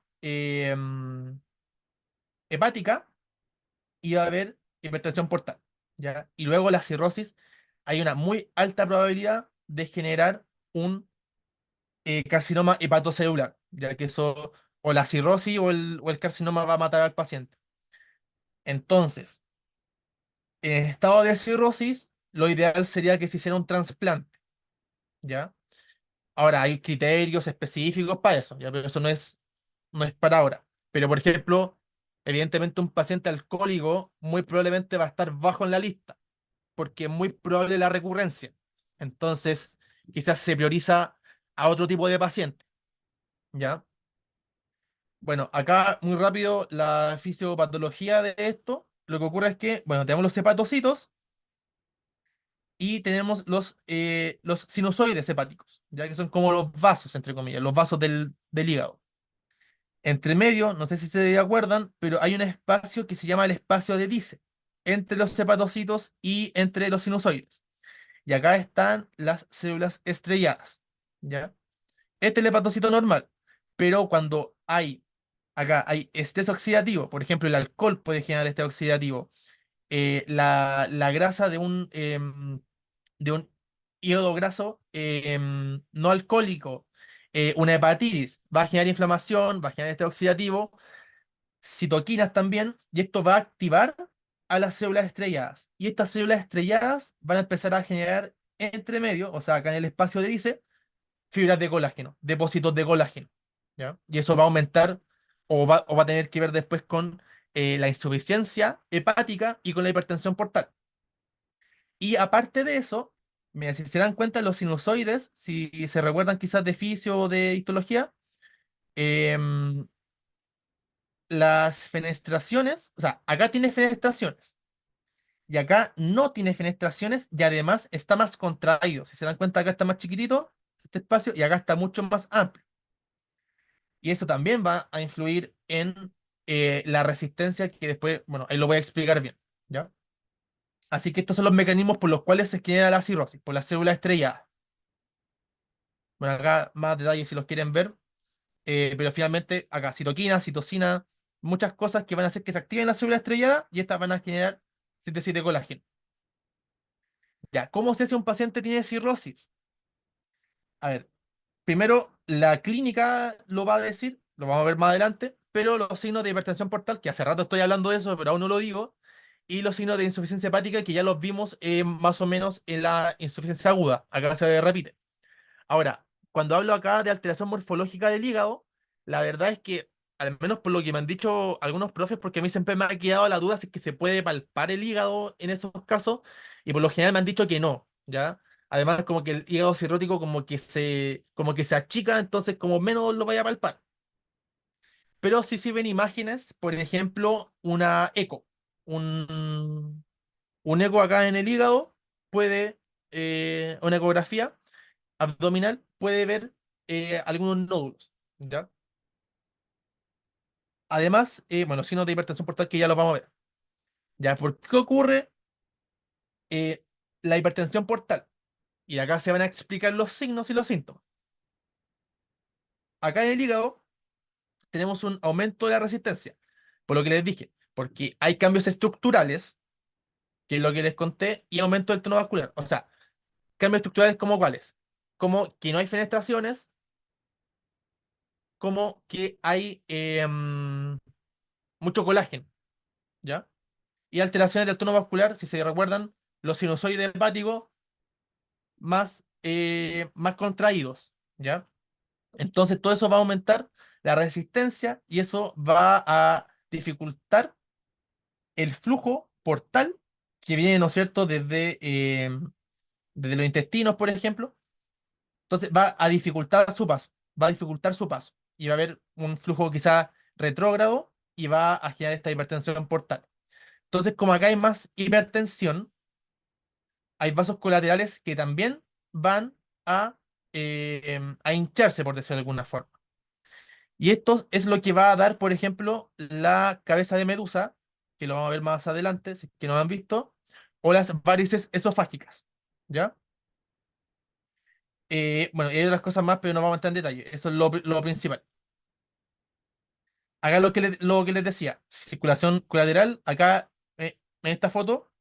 hepática y va a haber hipertensión portal, ¿ya? Y luego la cirrosis, hay una muy alta probabilidad de generar un carcinoma hepatocelular, ya que eso, o la cirrosis o el carcinoma va a matar al paciente. Entonces, en estado de cirrosis, lo ideal sería que se hiciera un trasplante, ¿ya? Ahora, hay criterios específicos para eso, ¿ya? Pero eso no es para ahora. Pero, por ejemplo, evidentemente un paciente alcohólico muy probablemente va a estar bajo en la lista, porque es muy probable la recurrencia. Entonces, quizás se prioriza a otro tipo de paciente, ¿ya? Bueno, acá muy rápido la fisiopatología de esto. Lo que ocurre es que, bueno, tenemos los hepatocitos y tenemos los sinusoides hepáticos, ya que son como los vasos, entre comillas, los vasos del hígado. Entre medio, no sé si se acuerdan, pero hay un espacio que se llama el espacio de Dice, entre los hepatocitos y entre los sinusoides. Y acá están las células estrelladas, ¿ya? Este es el hepatocito normal, pero cuando acá hay estrés oxidativo, por ejemplo, el alcohol puede generar estrés oxidativo, la grasa de un hígado graso no alcohólico, una hepatitis, va a generar inflamación, va a generar estrés oxidativo, citoquinas también, y esto va a activar a las células estrelladas. Y estas células estrelladas van a empezar a generar entre medio, o sea, acá en el espacio de dice, fibras de colágeno, depósitos de colágeno, ¿ya? Y eso va a aumentar o va a tener que ver después con la insuficiencia hepática y con la hipertensión portal. Y aparte de eso, mira, si se dan cuenta, los sinusoides, si se recuerdan quizás de fisio o de histología, em, las fenestraciones, o sea, acá tiene fenestraciones y acá no tiene fenestraciones y además está más contraído. Si se dan cuenta, acá está más chiquitito este espacio y acá está mucho más amplio. Y eso también va a influir en la resistencia que después, bueno, ahí lo voy a explicar bien, ¿ya? Así que estos son los mecanismos por los cuales se genera la cirrosis, por las células estrelladas. Bueno, acá más detalles si los quieren ver, pero finalmente acá citoquina, citocina, muchas cosas que van a hacer que se activen las células estrelladas y estas van a generar síntesis de colágeno. Ya, ¿cómo sé si un paciente tiene cirrosis? A ver, primero, la clínica lo va a decir, lo vamos a ver más adelante, pero los signos de hipertensión portal, que hace rato estoy hablando de eso, pero aún no lo digo, y los signos de insuficiencia hepática, que ya los vimos más o menos en la insuficiencia aguda, acá se repite. Ahora, cuando hablo acá de alteración morfológica del hígado, la verdad es que, al menos por lo que me han dicho algunos profes, porque a mí siempre me ha quedado la duda si es que se puede palpar el hígado en esos casos, y por lo general me han dicho que no, ¿ya? Además, como que el hígado cirrótico como que se achica, entonces como menos lo vaya a palpar. Pero sí sirven imágenes, por ejemplo, una eco. Un, un eco acá en el hígado puede, una ecografía abdominal puede ver algunos nódulos, ¿ya? Además, bueno, signos de hipertensión portal que ya los vamos a ver. ¿Ya? ¿Por qué ocurre eh, la hipertensión portal? Y acá se van a explicar los signos y los síntomas. Acá en el hígado tenemos un aumento de la resistencia, por lo que les dije, porque hay cambios estructurales, que es lo que les conté, y aumento del tono vascular. O sea, cambios estructurales como cuáles, como que no hay fenestraciones, como que hay mucho colágeno, ¿ya? Y alteraciones del tono vascular, si se recuerdan, los sinusoides hepáticos más contraídos, ¿ya? Entonces todo eso va a aumentar la resistencia y eso va a dificultar el flujo portal que viene, ¿no es cierto?, desde los intestinos, por ejemplo. Entonces va a dificultar su paso, va a dificultar su paso y va a haber un flujo quizá retrógrado y va a generar esta hipertensión portal. Entonces, como acá hay más hipertensión, hay vasos colaterales que también van a hincharse, por decirlo de alguna forma. Y esto es lo que va a dar, por ejemplo, la cabeza de medusa, que lo vamos a ver más adelante, si es que no lo han visto, o las varices esofágicas. ¿Ya? Bueno, y hay otras cosas más, pero no vamos a entrar en detalle. Eso es lo principal. Acá lo que les decía, circulación colateral, acá en esta foto,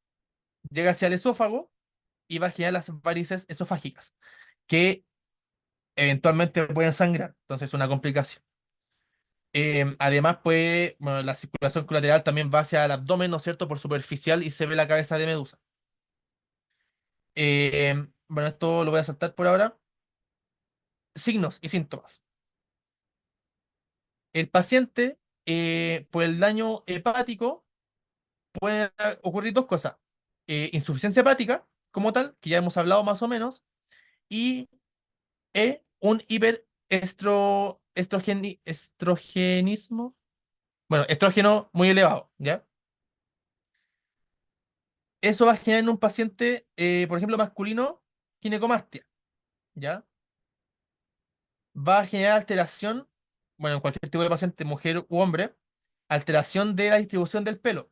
llega hacia el esófago y va a generar las varices esofágicas, que eventualmente pueden sangrar, entonces es una complicación. Además, bueno, la circulación colateral también va hacia el abdomen, ¿no es cierto?, por superficial y se ve la cabeza de medusa. Bueno, esto lo voy a saltar por ahora. Signos y síntomas. El paciente, por el daño hepático, pueden ocurrir dos cosas. Insuficiencia hepática, como tal, que ya hemos hablado más o menos, y un estrogenismo, bueno, estrógeno muy elevado, ¿ya? Eso va a generar en un paciente, por ejemplo, masculino, ginecomastia, ¿ya? Va a generar alteración, bueno, en cualquier tipo de paciente, mujer u hombre, alteración de la distribución del pelo.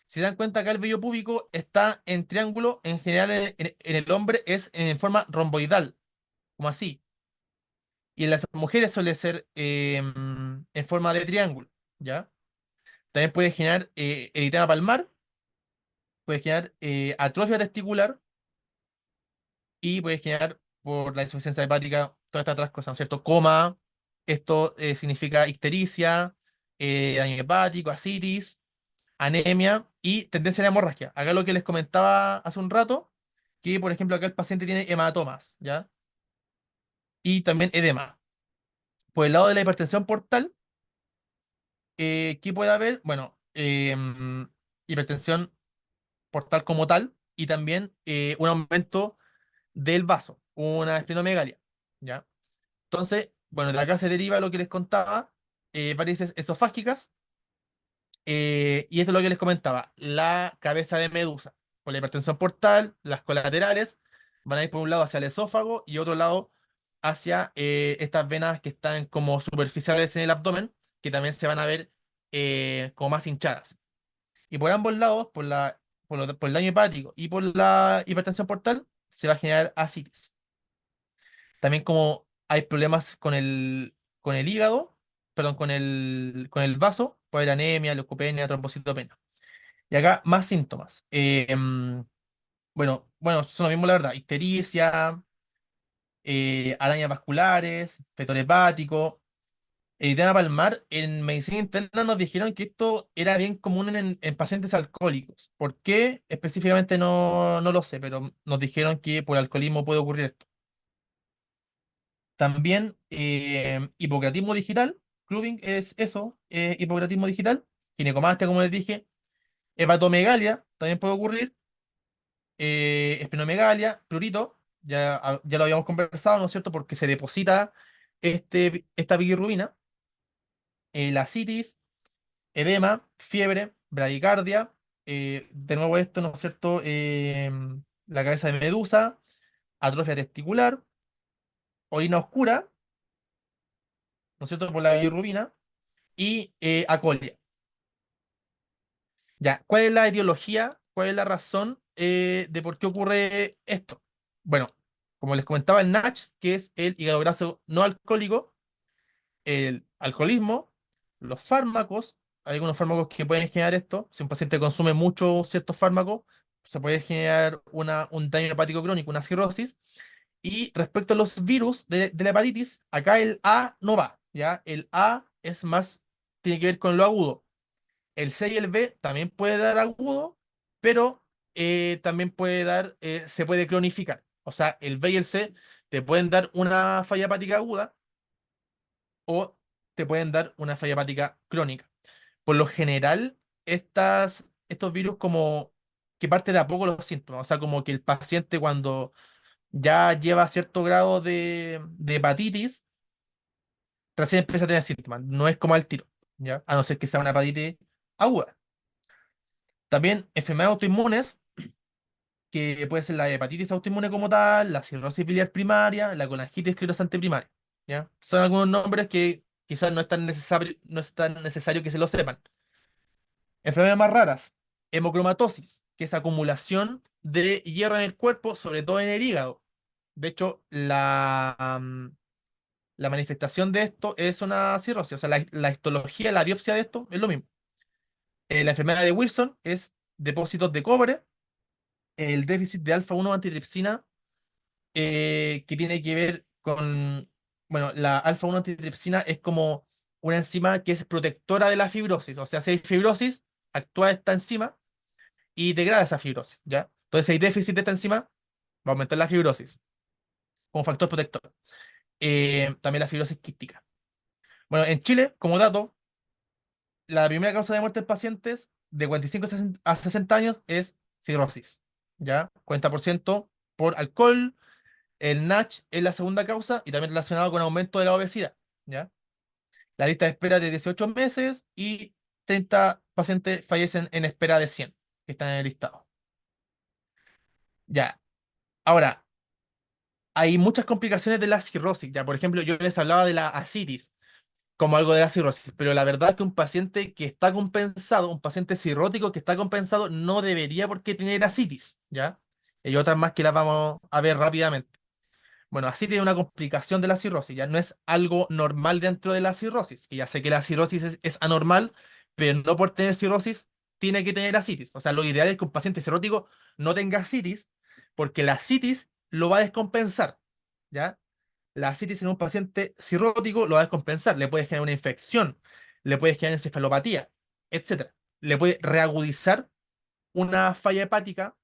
Si se dan cuenta, acá el vello púbico está en triángulo, en general en el hombre es en forma romboidal, como así. Y en las mujeres suele ser en forma de triángulo, ¿ya? También puede generar eritema palmar, puede generar atrofia testicular y puede generar por la insuficiencia hepática todas estas otras cosas, ¿no es cierto? Coma, esto significa ictericia, daño hepático, ascitis, anemia y tendencia a la hemorragia. Acá lo que les comentaba hace un rato, que por ejemplo acá el paciente tiene hematomas, ¿ya? Y también edema. Por el lado de la hipertensión portal, ¿qué puede haber? Bueno, hipertensión portal como tal y también un aumento del vaso, una esplenomegalia, ¿ya? Entonces, bueno, de acá se deriva lo que les contaba, varices esofágicas, y esto es lo que les comentaba, la cabeza de medusa, por la hipertensión portal, las colaterales van a ir por un lado hacia el esófago y otro lado hacia estas venas que están como superficiales en el abdomen, que también se van a ver como más hinchadas. Y por ambos lados, por el daño hepático y por la hipertensión portal, se va a generar ascitis. También como hay problemas con el hígado, perdón, con el vaso, puede haber anemia, leucopenia, trombocitopenia. Y acá más síntomas. Bueno, son lo mismo la verdad. Ictericia, arañas vasculares, fetor hepático. El edema palmar, en medicina interna nos dijeron que esto era bien común en pacientes alcohólicos. ¿Por qué? Específicamente no lo sé, pero nos dijeron que por alcoholismo puede ocurrir esto. También hipocratismo digital, clubbing es eso, hipocratismo digital, ginecomastia, como les dije, hepatomegalia también puede ocurrir, esplenomegalia, prurito, ya lo habíamos conversado, ¿no es cierto? Porque se deposita esta bilirrubina, la citis, edema, fiebre, bradicardia, de nuevo esto, ¿no es cierto? La cabeza de medusa, atrofia testicular, orina oscura, ¿no es cierto? Por la bilirrubina, y acolia. Ya, ¿cuál es la etiología? ¿Cuál es la razón de por qué ocurre esto? Bueno, como les comentaba, el NASH, que es el hígado graso no alcohólico, el alcoholismo, los fármacos, hay algunos fármacos que pueden generar esto. Si un paciente consume mucho ciertos fármacos, se puede generar un daño hepático crónico, una cirrosis. Y respecto a los virus de la hepatitis, acá el A no va, ¿ya? El A es más, tiene que ver con lo agudo. El C y el B también puede dar agudo, pero también puede dar, se puede clonificar. O sea, el B y el C te pueden dar una falla hepática aguda o te pueden dar una falla hepática crónica. Por lo general, estos virus como que parte de a poco los síntomas. O sea, como que el paciente cuando ya lleva cierto grado de hepatitis, recién empieza a tener síntomas. No es como al tiro, ¿ya? A no ser que sea una hepatitis aguda. También enfermedades autoinmunes, que puede ser la hepatitis autoinmune como tal, la cirrosis biliar primaria, la colangitis esclerosante primaria, ¿ya? Son algunos nombres que quizás no es tan necesario que se lo sepan. Enfermedades más raras, hemocromatosis, que es acumulación de hierro en el cuerpo, sobre todo en el hígado. De hecho, la manifestación de esto es una cirrosis, o sea, la histología, la biopsia de esto es lo mismo. La enfermedad de Wilson es depósitos de cobre, el déficit de alfa-1 antitripsina, que tiene que ver con, bueno, la alfa-1 antitripsina es como una enzima que es protectora de la fibrosis, o sea, si hay fibrosis, actúa esta enzima y degrada esa fibrosis, ¿ya? Entonces, si hay déficit de esta enzima, va a aumentar la fibrosis como factor protector. También la fibrosis quística. Bueno, en Chile, como dato, la primera causa de muerte en pacientes de 45 a 60 años es cirrosis, ¿ya? 40% por alcohol. El NASH es la segunda causa y también relacionado con aumento de la obesidad, ¿ya? La lista de espera de 18 meses y 30 pacientes fallecen en espera de 100 que están en el listado. Ya, ahora, hay muchas complicaciones de la cirrosis, ya, por ejemplo, yo les hablaba de la ascitis como algo de la cirrosis, pero la verdad es que un paciente que está compensado, un paciente cirrótico que está compensado, no debería por qué tener ascitis, ¿ya? Y hay otras más que las vamos a ver rápidamente. Bueno, así tiene una complicación de la cirrosis, ya no es algo normal dentro de la cirrosis, que ya sé que la cirrosis es anormal, pero no por tener cirrosis tiene que tener ascitis. O sea, lo ideal es que un paciente cirrótico no tenga ascitis, porque la ascitis lo va a descompensar, ¿ya? La ascitis en un paciente cirrótico lo va a descompensar, le puede generar una infección, le puede generar encefalopatía, etcétera. Le puede reagudizar una falla hepática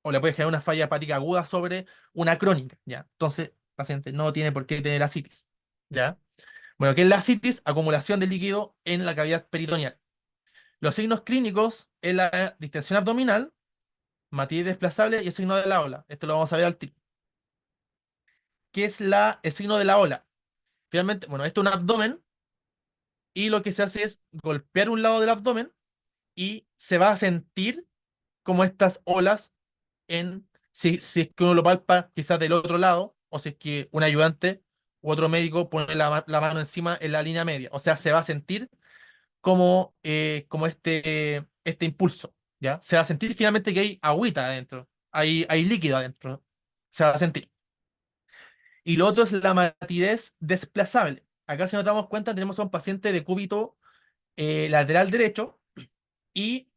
o le puede generar una falla hepática aguda sobre una crónica, ¿ya? Entonces, el paciente no tiene por qué tener ascitis, ¿ya? Bueno, ¿qué es la ascitis? Acumulación de líquido en la cavidad peritoneal. Los signos clínicos es la distensión abdominal, matiz desplazable y el signo de la ola. Esto lo vamos a ver al tiro. ¿Qué es el signo de la ola? Finalmente, bueno, esto es un abdomen y lo que se hace es golpear un lado del abdomen y se va a sentir como estas olas si es que uno lo palpa quizás del otro lado, o si es que un ayudante u otro médico pone la mano encima en la línea media. O sea, se va a sentir como este impulso, ¿ya? Se va a sentir finalmente que hay agüita adentro, hay líquido adentro, se va a sentir. Y lo otro es la matidez desplazable. Acá si nos damos cuenta tenemos a un paciente de cúbito lateral derecho y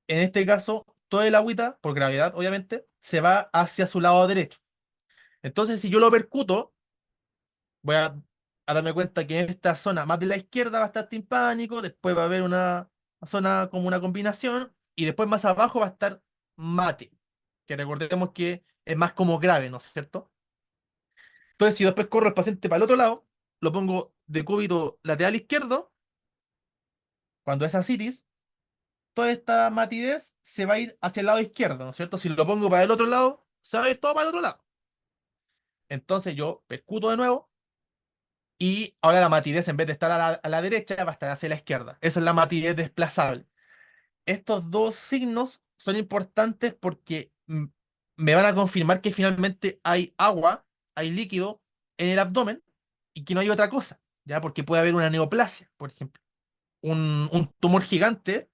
en este caso toda el agüita, por gravedad obviamente, se va hacia su lado derecho. Entonces si yo lo percuto, voy a a darme cuenta que en esta zona más de la izquierda va a estar timpánico, después va a haber una zona como una combinación, y después más abajo va a estar mate, que recordemos que es más como grave, ¿no es cierto? Entonces, si después corro al paciente para el otro lado, lo pongo de cúbito lateral izquierdo, cuando es ascitis, toda esta matidez se va a ir hacia el lado izquierdo, ¿no es cierto? Si lo pongo para el otro lado, se va a ir todo para el otro lado. Entonces yo percuto de nuevo y ahora la matidez en vez de estar a la derecha va a estar hacia la izquierda. Eso es la matidez desplazable. Estos dos signos son importantes porque me van a confirmar que finalmente hay agua, hay líquido en el abdomen y que no hay otra cosa, ¿ya? Porque puede haber una neoplasia, por ejemplo, un tumor gigante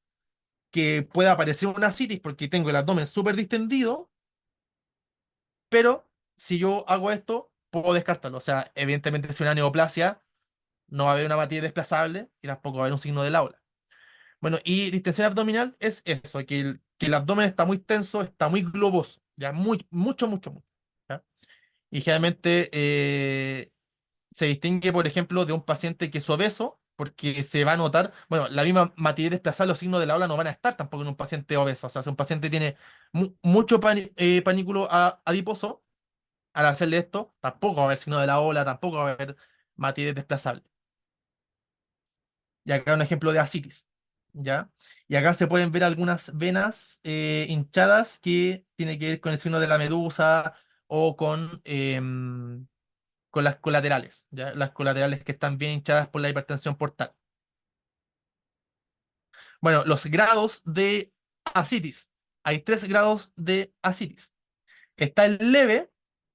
que pueda aparecer una ascitis porque tengo el abdomen súper distendido, pero si yo hago esto, puedo descartarlo. O sea, evidentemente si es una neoplasia, no va a haber una matidez desplazable y tampoco va a haber un signo del aula. Bueno, y distensión abdominal es eso, que el abdomen está muy tenso, está muy globoso, ya, mucho. ¿Ya? Y generalmente se distingue, por ejemplo, de un paciente que es obeso, porque se va a notar, bueno, la misma matidez desplazada, los signos de la aula no van a estar tampoco en un paciente obeso. O sea, si un paciente tiene mucho panículo adiposo, al hacerle esto, tampoco va a haber signo de la ola, tampoco va a haber matidez desplazable. Y acá un ejemplo de ascitis, ¿ya? Y acá se pueden ver algunas venas hinchadas que tiene que ver con el signo de la medusa o con las colaterales, ¿ya? Las colaterales que están bien hinchadas por la hipertensión portal. Bueno, los grados de ascitis. Hay 3 grados de ascitis. Está el leve,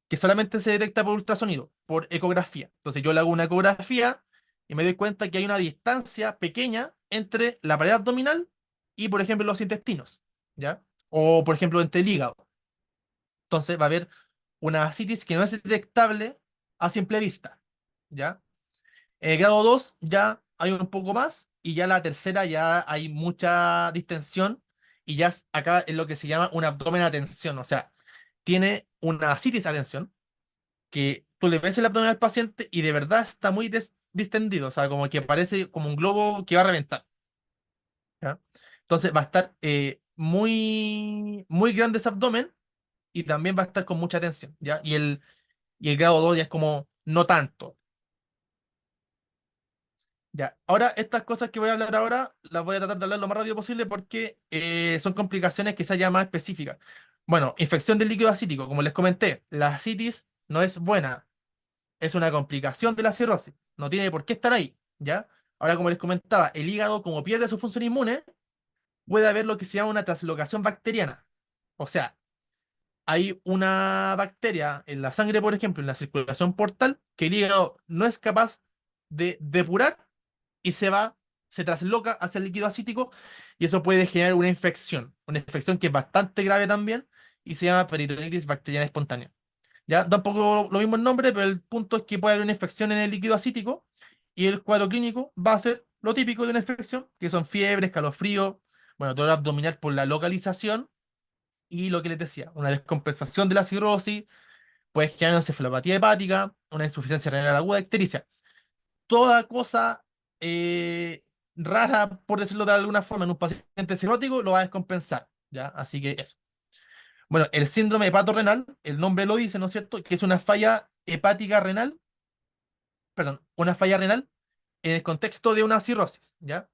que solamente se detecta por ultrasonido, por ecografía. Entonces yo le hago una ecografía y me doy cuenta que hay una distancia pequeña entre la pared abdominal y, por ejemplo, los intestinos, ¿ya? O, por ejemplo, entre el hígado. Entonces va a haber una ascitis que no es detectable a simple vista, ¿ya? En el grado 2 ya hay un poco más y ya la tercera ya hay mucha distensión y ya acá es lo que se llama un abdomen a tensión, o sea, tiene una ascitis a tensión que tú le ves el abdomen al paciente y de verdad está muy distendido, o sea, como que parece como un globo que va a reventar, ¿ya? Entonces va a estar muy grande ese abdomen y también va a estar con mucha tensión, ¿ya? Y el grado 2 ya es como no tanto. Ya, ahora estas cosas que voy a hablar ahora las voy a tratar de hablar lo más rápido posible porque son complicaciones quizás ya más específicas. Bueno, infección del líquido acítico, como les comenté, la ascitis no es buena, es una complicación de la cirrosis, no tiene por qué estar ahí, ¿ya? Ahora, como les comentaba, el hígado, como pierde su función inmune, puede haber lo que se llama una translocación bacteriana. O sea, hay una bacteria en la sangre, por ejemplo, en la circulación portal, que el hígado no es capaz de depurar y se trasloca hacia el líquido acítico y eso puede generar una infección que es bastante grave también y se llama peritonitis bacteriana espontánea. Ya, da un poco lo mismo el nombre, pero el punto es que puede haber una infección en el líquido acítico y el cuadro clínico va a ser lo típico de una infección, que son fiebres, calofrío, bueno, dolor abdominal por la localización y lo que les decía, una descompensación de la cirrosis, puede generar una encefalopatía hepática, una insuficiencia renal aguda, ictericia. Toda cosa eh, rara, por decirlo de alguna forma, en un paciente cirrótico lo va a descompensar, ¿ya? Así que eso. Bueno, el síndrome hepatorrenal, el nombre lo dice, ¿no es cierto? Que es una falla hepática renal, perdón, una falla renal en el contexto de una cirrosis, ¿ya?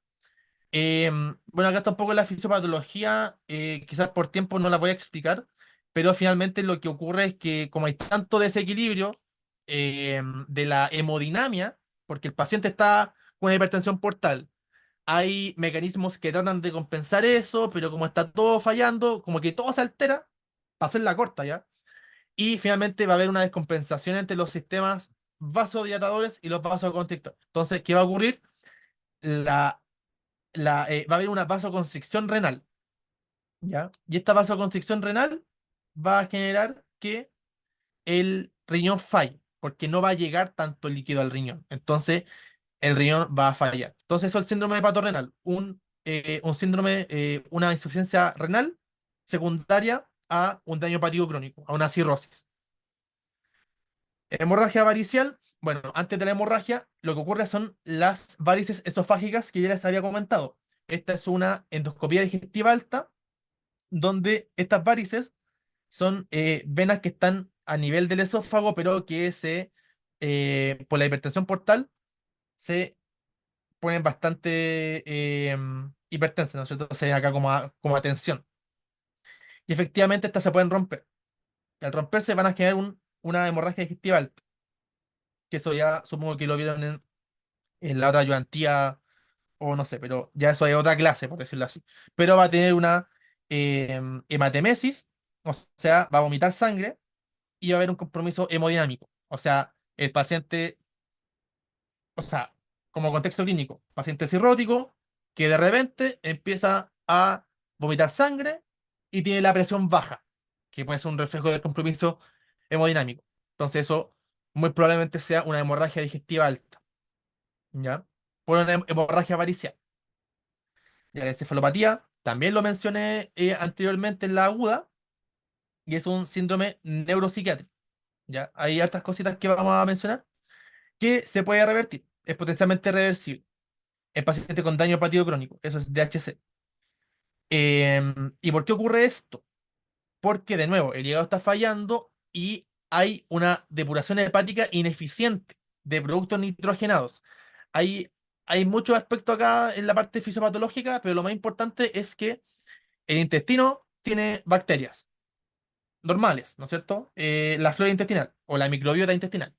Bueno, acá está un poco la fisiopatología, quizás por tiempo no la voy a explicar, pero finalmente lo que ocurre es que como hay tanto desequilibrio de la hemodinamia, porque el paciente está con una hipertensión portal, hay mecanismos que tratan de compensar eso, pero como está todo fallando, como que todo se altera, para hacer la corta ya, y finalmente va a haber una descompensación entre los sistemas vasodilatadores y los vasoconstrictores. Entonces, ¿qué va a ocurrir? La va a haber una vasoconstricción renal, ¿ya? Y esta vasoconstricción renal va a generar que el riñón falle, porque no va a llegar tanto líquido al riñón. Entonces, el riñón va a fallar. Entonces, eso es el síndrome hepatorrenal, un síndrome, una insuficiencia renal secundaria a un daño hepático crónico, a una cirrosis. Hemorragia varicial Bueno, antes de la hemorragia, lo que ocurre son las varices esofágicas que ya les había comentado. Esta es una endoscopía digestiva alta, donde estas varices son venas que están a nivel del esófago, pero que por la hipertensión portal, se ponen bastante hipertensas, ¿no es cierto? Se ven acá como a tensión. Y efectivamente estas se pueden romper. Y al romperse van a generar una hemorragia digestiva alta, que eso ya supongo que lo vieron en la otra ayudantía o no sé, pero ya eso es otra clase, por decirlo así. Pero va a tener una hematemesis, o sea, va a vomitar sangre y va a haber un compromiso hemodinámico. O sea, el paciente, o sea, como contexto clínico, paciente cirrótico que de repente empieza a vomitar sangre y tiene la presión baja, que puede ser un reflejo del compromiso hemodinámico. Entonces eso muy probablemente sea una hemorragia digestiva alta, ¿ya? Por una hemorragia varicial. Ya la encefalopatía, también lo mencioné anteriormente en la aguda, y es un síndrome neuropsiquiátrico. ¿Ya? Hay hartas cositas que vamos a mencionar que se puede revertir, es potencialmente reversible en pacientes con daño hepático crónico, eso es DHC. ¿Y por qué ocurre esto? Porque, de nuevo, el hígado está fallando y hay una depuración hepática ineficiente de productos nitrogenados. Hay, hay muchos aspectos acá en la parte fisiopatológica, pero lo más importante es que el intestino tiene bacterias normales, ¿no es cierto? La flora intestinal o la microbiota intestinal.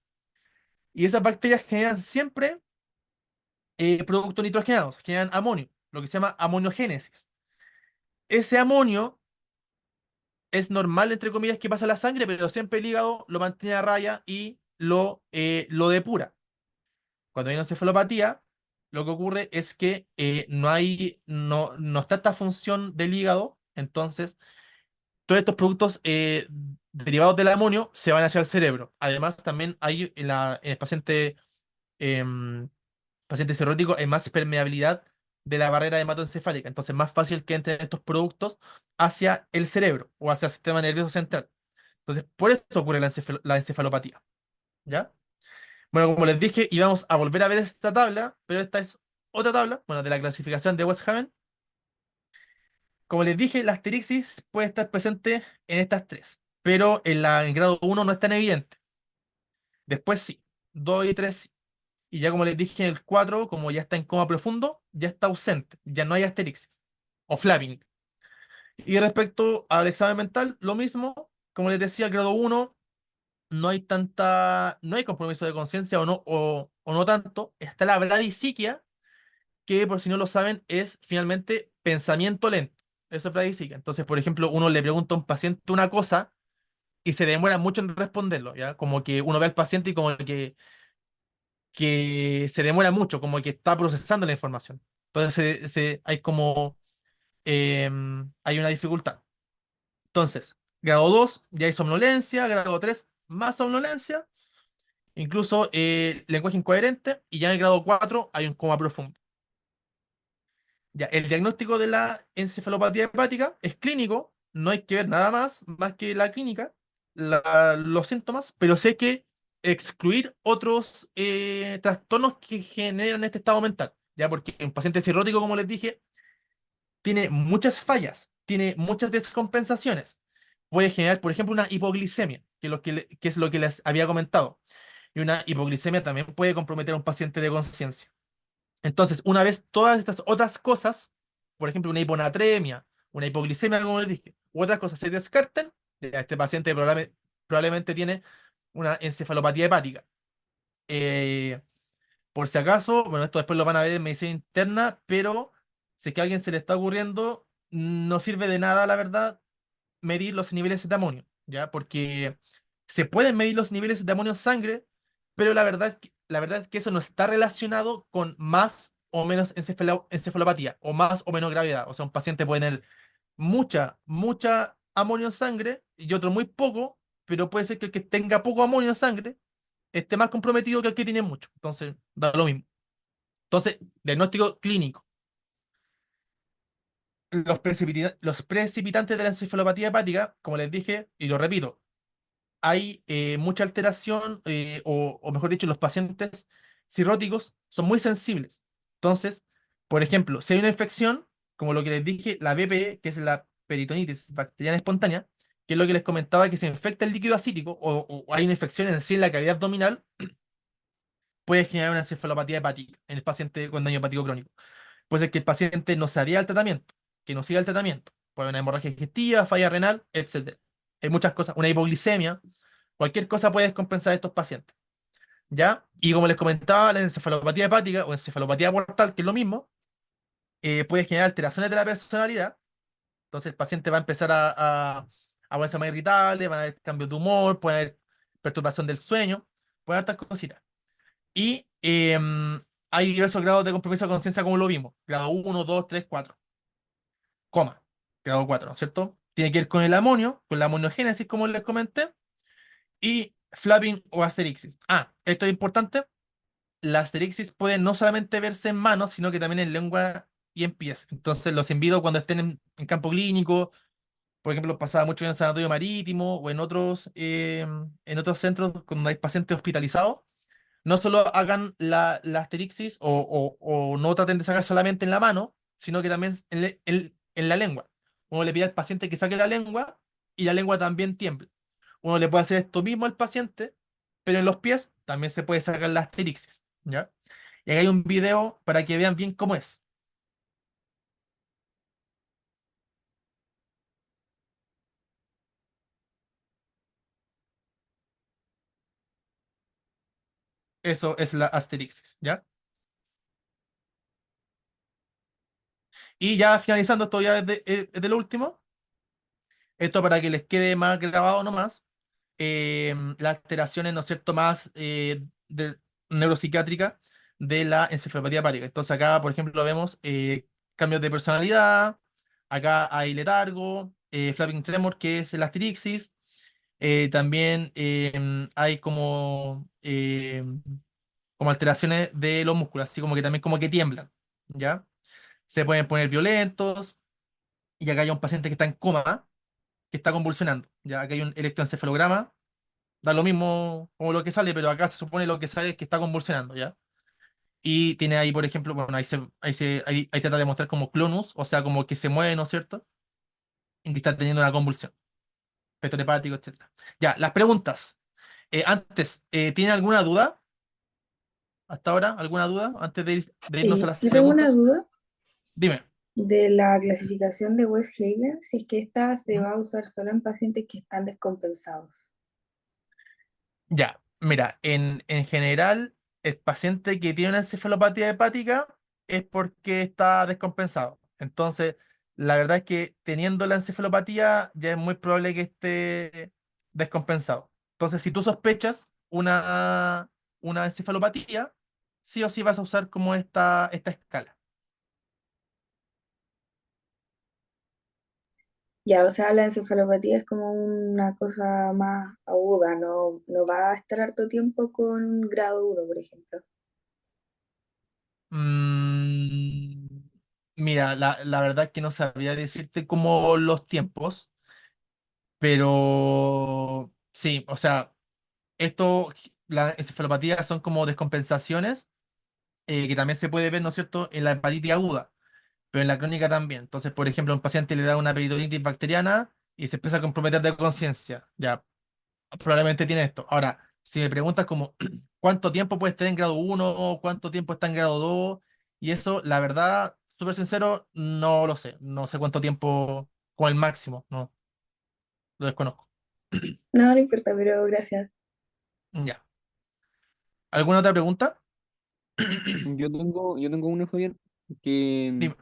Y esas bacterias generan siempre productos nitrogenados, generan amonio, lo que se llama amoniogénesis. Ese amonio es normal, entre comillas, que pasa a la sangre, pero siempre el hígado lo mantiene a raya y lo depura. Cuando hay una encefalopatía, lo que ocurre es que no está esta función del hígado, entonces todos estos productos derivados del amonio se van hacia el cerebro. Además, también hay en el em, paciente cirrótico hay más permeabilidad de la barrera hematoencefálica, entonces es más fácil que entren estos productos hacia el cerebro o hacia el sistema nervioso central. Entonces, por eso ocurre la encefalopatía, ¿ya? Bueno, como les dije, íbamos a volver a ver esta tabla, pero esta es otra tabla, bueno, de la clasificación de West Haven. Como les dije, la asterixis puede estar presente en estas tres, pero en grado uno no es tan evidente. Después sí, 2 y 3 sí. Y ya como les dije, en el 4 como ya está en coma profundo, ya está ausente, ya no hay asterixis o flapping. Y respecto al examen mental, lo mismo, como les decía, el grado uno no hay compromiso de conciencia o no tanto. Está la bradisiquia, que por si no lo saben, es finalmente pensamiento lento. Eso es bradisiquia. Entonces, por ejemplo, uno le pregunta a un paciente una cosa y se demora mucho en responderlo, ¿ya? Como que uno ve al paciente y como que se demora mucho, como que está procesando la información. Entonces, hay una dificultad. Entonces, grado 2 ya hay somnolencia, grado 3 más somnolencia, incluso lenguaje incoherente, y ya en el grado 4 hay un coma profundo. Ya, el diagnóstico de la encefalopatía hepática es clínico, no hay que ver nada más que la clínica, los síntomas, pero sí hay que excluir otros trastornos que generan este estado mental, ya porque un paciente cirrótico, como les dije, tiene muchas fallas, tiene muchas descompensaciones. Puede generar, por ejemplo, una hipoglicemia, que es lo que les había comentado. Y una hipoglicemia también puede comprometer a un paciente de conciencia. Entonces, una vez todas estas otras cosas, por ejemplo, una hiponatremia, una hipoglicemia, como les dije, u otras cosas se descarten, ya este paciente probablemente tiene una encefalopatía hepática. Eh, por si acaso, bueno, esto después lo van a ver en medicina interna, pero si es que a alguien se le está ocurriendo, no sirve de nada, la verdad, medir los niveles de amonio, ¿ya? Porque se pueden medir los niveles de amonio en sangre, pero la verdad es que eso no está relacionado con más o menos encefalopatía, o más o menos gravedad. O sea, un paciente puede tener mucha amonio en sangre y otro muy poco, pero puede ser que el que tenga poco amonio en sangre esté más comprometido que el que tiene mucho. Entonces, da lo mismo. Entonces, diagnóstico clínico. Los precipitantes de la encefalopatía hepática, como les dije, y lo repito, hay mucha alteración, o mejor dicho, los pacientes cirróticos son muy sensibles. Entonces, por ejemplo, si hay una infección, como lo que les dije, la BPE, que es la peritonitis bacteriana espontánea, que es lo que les comentaba, que se infecta el líquido asítico, o hay una infección en sí en la cavidad abdominal, puede generar una encefalopatía hepática en el paciente con daño hepático crónico. Puede ser que el paciente no se adhiera al tratamiento, que no siga el tratamiento. Puede haber una hemorragia digestiva, falla renal, etcétera. Hay muchas cosas, una hipoglicemia, cualquier cosa puede descompensar a estos pacientes, ¿ya? Y como les comentaba, la encefalopatía hepática o encefalopatía portal, que es lo mismo, puede generar alteraciones de la personalidad. Entonces el paciente va a empezar a volverse más irritable, va a haber cambio de humor, puede haber perturbación del sueño, puede haber estas cositas. Y hay diversos grados de compromiso de conciencia, como lo vimos: grado uno, 2, 3, 4, coma, grado 4, ¿no es cierto? Tiene que ver con el amonio, con la amonogénesis, como les comenté, y flapping o asterixis. Ah, esto es importante: la asterixis puede no solamente verse en manos, sino que también en lengua y en pies. Entonces los invito, cuando estén en campo clínico, por ejemplo, pasaba mucho en el sanatorio marítimo o en otros centros cuando hay pacientes hospitalizados, no solo hagan la asterixis, o no traten de sacar solamente en la mano, sino que también en la lengua. Uno le pide al paciente que saque la lengua y la lengua también tiemble. Uno le puede hacer esto mismo al paciente, pero en los pies también se puede sacar la asterixis, ¿ya? Y acá hay un video para que vean bien cómo es. Eso es la asterixis, ¿ya? Y ya finalizando, esto ya es de lo último. Esto para que les quede más grabado nomás. Las alteraciones, ¿no es cierto?, más neuropsiquiátricas de la encefalopatía hepática. Entonces acá, por ejemplo, vemos cambios de personalidad, acá hay letargo, flapping tremor, que es el asterixis. También hay como alteraciones de los músculos, así como que también como que tiemblan, ¿ya? Se pueden poner violentos, y acá hay un paciente que está en coma, que está convulsionando. Ya acá hay un electroencefalograma, da lo mismo como lo que sale, pero acá se supone lo que sale es que está convulsionando, ¿ya? Y tiene ahí, por ejemplo, bueno, ahí trata de mostrar como clonus, o sea, como que se mueve, ¿no es cierto? Y que está teniendo una convulsión, peto hepático, etcétera. Ya, las preguntas. Antes, ¿tiene alguna duda hasta ahora? ¿Alguna duda antes de irnos a las Yo tengo una preguntas? duda Dime. de la clasificación de Westhaven, si es que esta se ¿Mm? va a usar solo en pacientes que están descompensados. Ya, mira, en general, el paciente que tiene una encefalopatía hepática es porque está descompensado. Entonces, la verdad es que teniendo la encefalopatía ya es muy probable que esté descompensado. Entonces, si tú sospechas una encefalopatía, sí o sí vas a usar como esta escala. Ya, o sea, la encefalopatía es como una cosa más aguda, no va a estar harto tiempo con grado uno, por ejemplo. Mm, mira, la verdad es que no sabría decirte como los tiempos. Pero sí, o sea, las encefalopatías son como descompensaciones, que también se puede ver, ¿no es cierto?, en la hepatitis aguda, pero en la crónica también. Entonces, por ejemplo, a un paciente le da una peritonitis bacteriana y se empieza a comprometer de conciencia. Ya, probablemente tiene esto. Ahora, si me preguntas como cuánto tiempo puede estar en grado uno o cuánto tiempo está en grado 2 y eso, la verdad, súper sincero, no lo sé. No sé cuánto tiempo como el máximo, no, lo desconozco. No, no importa, pero gracias. Ya. ¿Alguna otra pregunta? Yo tengo una, Fabián, que Dime.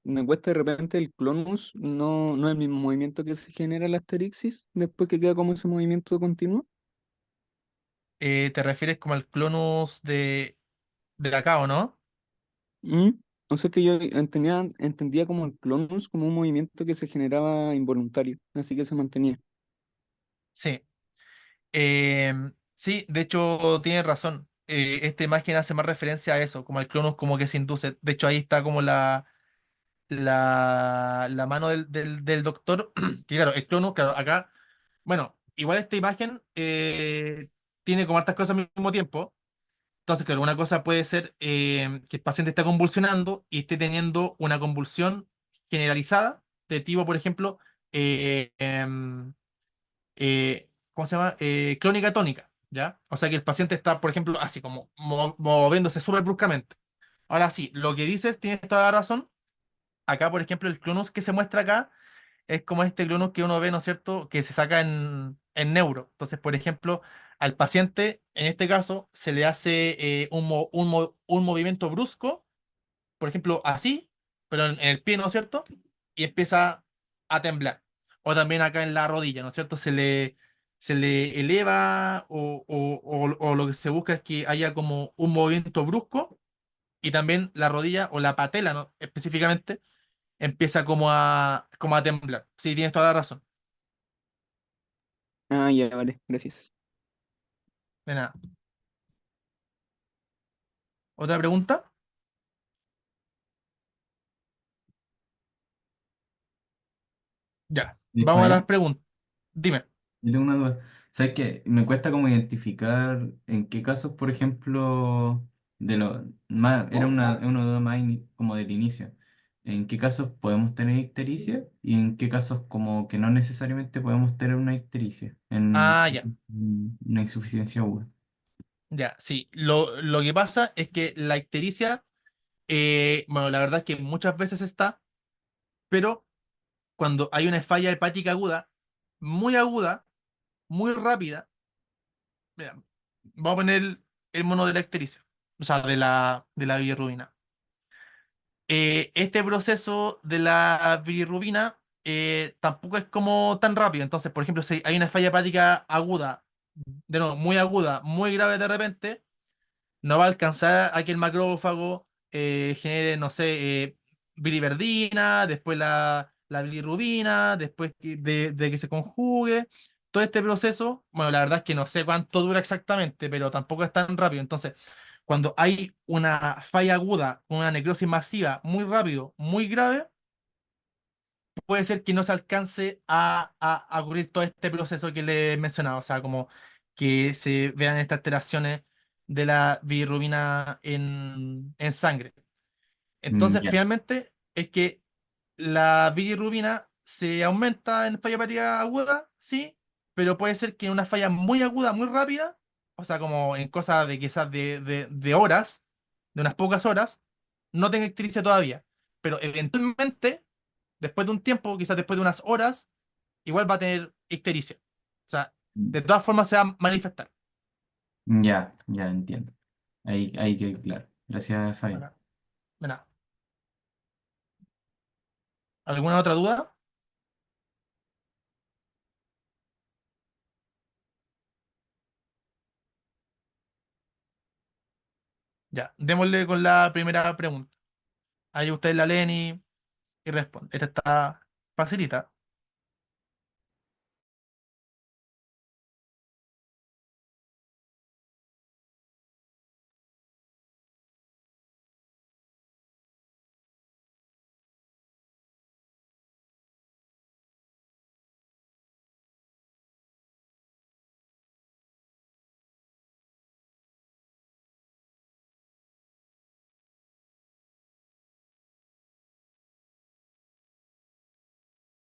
me cuesta de repente el clonus, no es el mismo movimiento que se genera la asterixis, después que queda como ese movimiento continuo. ¿Te refieres como al clonus de acá, o no? ¿Mm? O sea que yo entendía como el clonus como un movimiento que se generaba involuntario, así que se mantenía. Sí. Sí, de hecho, tienes razón. Esta imagen hace más referencia a eso, como el clonus como que se induce. De hecho, ahí está como la mano del doctor. Que claro, el clonus, claro, acá, bueno. igual esta imagen tiene como hartas cosas al mismo tiempo. Entonces, claro, una cosa puede ser que el paciente está convulsionando y esté teniendo una convulsión generalizada de tipo, por ejemplo, eh, em, ¿cómo se llama? Clónica tónica, ¿ya? O sea que el paciente está, por ejemplo, así como moviéndose súper bruscamente. Ahora sí, lo que dices, tienes toda la razón. Acá, por ejemplo, el clonus que se muestra acá es como este clonus que uno ve, ¿no es cierto?, que se saca en neuro. Entonces, por ejemplo, al paciente, en este caso, se le hace un movimiento brusco, por ejemplo, así, pero en el pie, ¿no es cierto? Y empieza a temblar. O también acá en la rodilla, ¿no es cierto? Se le eleva o lo que se busca es que haya como un movimiento brusco y también la rodilla o la patela, ¿no? Específicamente empieza como a temblar. Sí, tienes toda la razón. Ah, ya, vale, gracias. De nada. ¿Otra pregunta? Ya. Vamos a las Ismael, preguntas. Dime. yo tengo una duda. ¿Sabes qué? Me cuesta como identificar en qué casos, por ejemplo, era una duda más como del inicio. ¿En qué casos podemos tener ictericia y en qué casos como que no necesariamente podemos tener una ictericia Ah, ya. en una insuficiencia aguda? Ya, sí. Lo que pasa es que la ictericia, bueno, la verdad es que muchas veces está, pero cuando hay una falla hepática aguda, muy rápida, mira, vamos a poner el mono de la ictericia, o sea, de la bilirrubina. Este proceso de la bilirrubina tampoco es como tan rápido. Entonces, por ejemplo, si hay una falla hepática aguda, de nuevo, muy aguda, muy grave de repente, no va a alcanzar a que el macrófago genere, no sé, biliverdina, después la bilirrubina, después de que se conjugue. Todo este proceso, bueno, la verdad es que no sé cuánto dura exactamente, pero tampoco es tan rápido. Entonces, cuando hay una falla aguda, una necrosis masiva muy rápido, muy grave, puede ser que no se alcance a ocurrir todo este proceso que le he mencionado, o sea, como que se vean estas alteraciones de la bilirrubina en sangre. Mm, Entonces, ya. finalmente, es que la bilirrubina se aumenta en falla hepática aguda, sí, pero puede ser que en una falla muy aguda, muy rápida, o sea, como en cosas de quizás de horas, de unas pocas horas, no tenga ictericia todavía. Pero eventualmente, después de un tiempo, quizás después de unas horas, igual va a tener ictericia. O sea, de todas formas se va a manifestar. Ya, ya entiendo. Ahí quedó claro. Gracias, Fabi. Bueno, de nada. ¿Alguna otra duda? Ya, démosle con la primera pregunta. Ahí ustedes la leen y responden. Esta está facilita.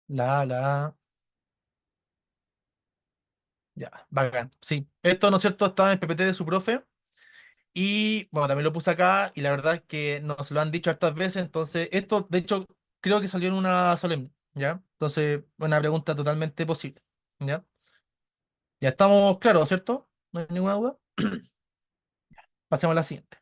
La. Ya, bacán. Sí, esto, ¿no es cierto?, estaba en el PPT de su profe. Y bueno, también lo puse acá. Y la verdad es que nos lo han dicho hartas veces. Entonces, esto, de hecho, creo que salió en una solemne. ¿Ya? Entonces, una pregunta totalmente posible. ¿Ya? Ya estamos claros, ¿cierto? No hay ninguna duda. Pasemos a la siguiente.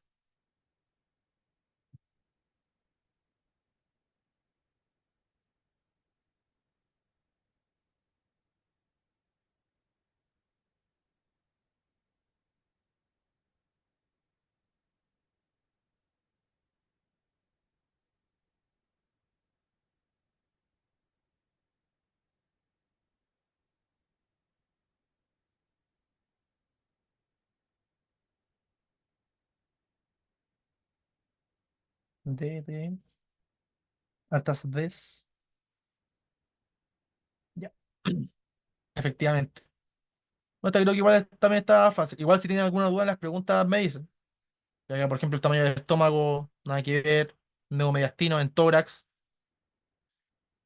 De altas des. Ya. Efectivamente. No, esta creo que igual también está fácil. Igual si tienen alguna duda en las preguntas me dicen. Ya que, por ejemplo, el tamaño del estómago, nada que ver, neumediastino en tórax.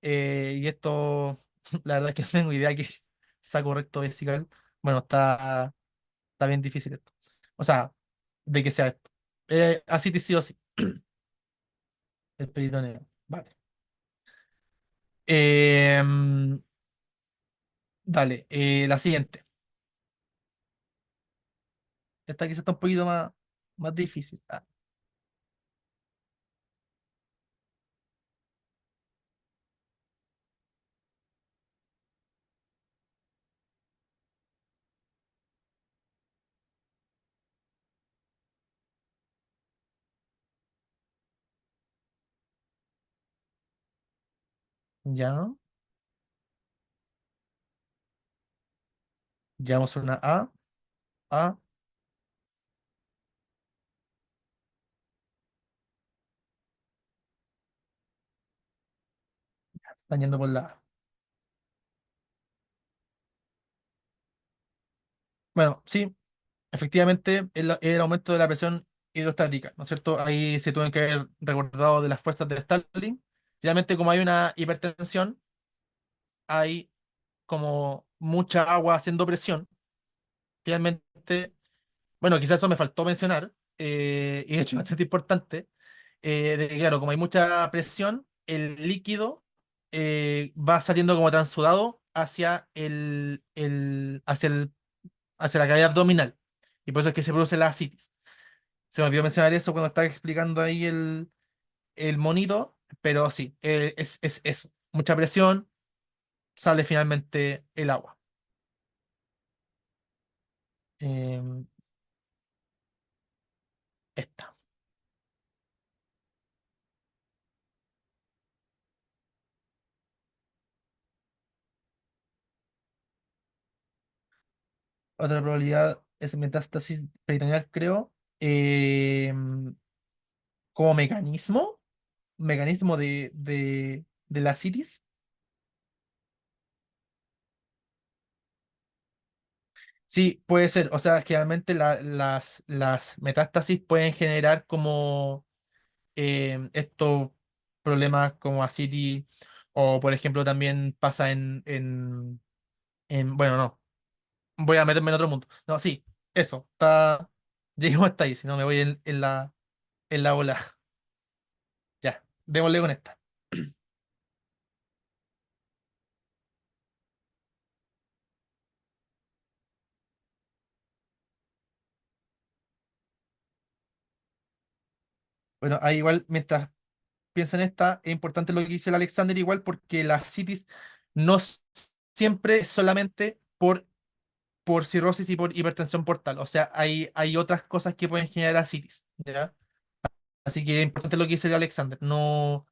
Y esto, la verdad es que no tengo idea que sea correcto vesical. Bueno, está bien difícil esto. O sea, de que sea esto. Así sí o sí, el peritoneo. Vale. Em, dale, la siguiente. Esta quizá está un poquito más difícil. Ya, ya vamos a una A, están yendo por la A. Bueno, sí, efectivamente, el aumento de la presión hidrostática, ¿no es cierto? Ahí se tuvieron que haber recordado de las fuerzas de Stalin. Finalmente, como hay una hipertensión, hay como mucha agua haciendo presión. Finalmente, bueno, quizás eso me faltó mencionar, y de hecho es bastante importante, de que, claro, como hay mucha presión, el líquido va saliendo como transudado hacia la cavidad abdominal. Y por eso es que se produce la ascitis. Se me olvidó mencionar eso cuando estaba explicando ahí el monito, pero sí, es eso. Mucha presión, sale finalmente el agua. Em, esta. Otra probabilidad es metástasis peritoneal, creo. Como mecanismo de la citis. Sí, puede ser. O sea, generalmente las metástasis pueden generar como estos problemas como ascitis, o por ejemplo también pasa bueno, no, voy a meterme en otro mundo. No, sí, eso, lleguemos hasta ahí, si no me voy en la ola. Ya, démosle con esta. Bueno, ahí igual, mientras piensa en esta, es importante lo que dice el Alexander igual, porque la citis no siempre es solamente por cirrosis y por hipertensión portal. O sea, hay otras cosas que pueden generar ascitis, ¿ya? Así que es importante lo que dice el Alexander. No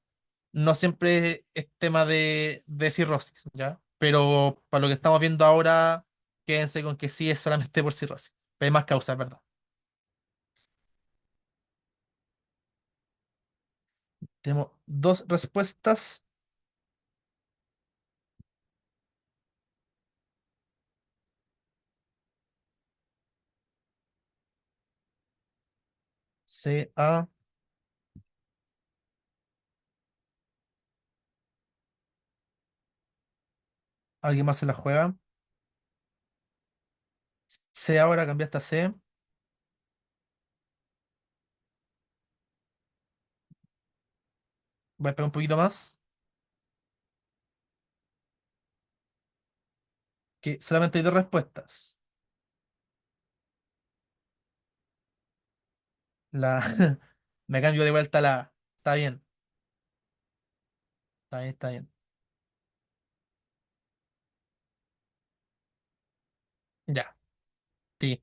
siempre es tema de cirrosis, ¿ya? Pero para lo que estamos viendo ahora, quédense con que sí es solamente por cirrosis. Pero hay más causas, ¿verdad? Tenemos dos respuestas. C, A. ¿Alguien más se la juega? C ahora, cambiaste a C. Voy a esperar un poquito más. Que solamente hay dos respuestas. La... Me cambio de vuelta a la A. Está bien, está bien, está bien. Ya, sí.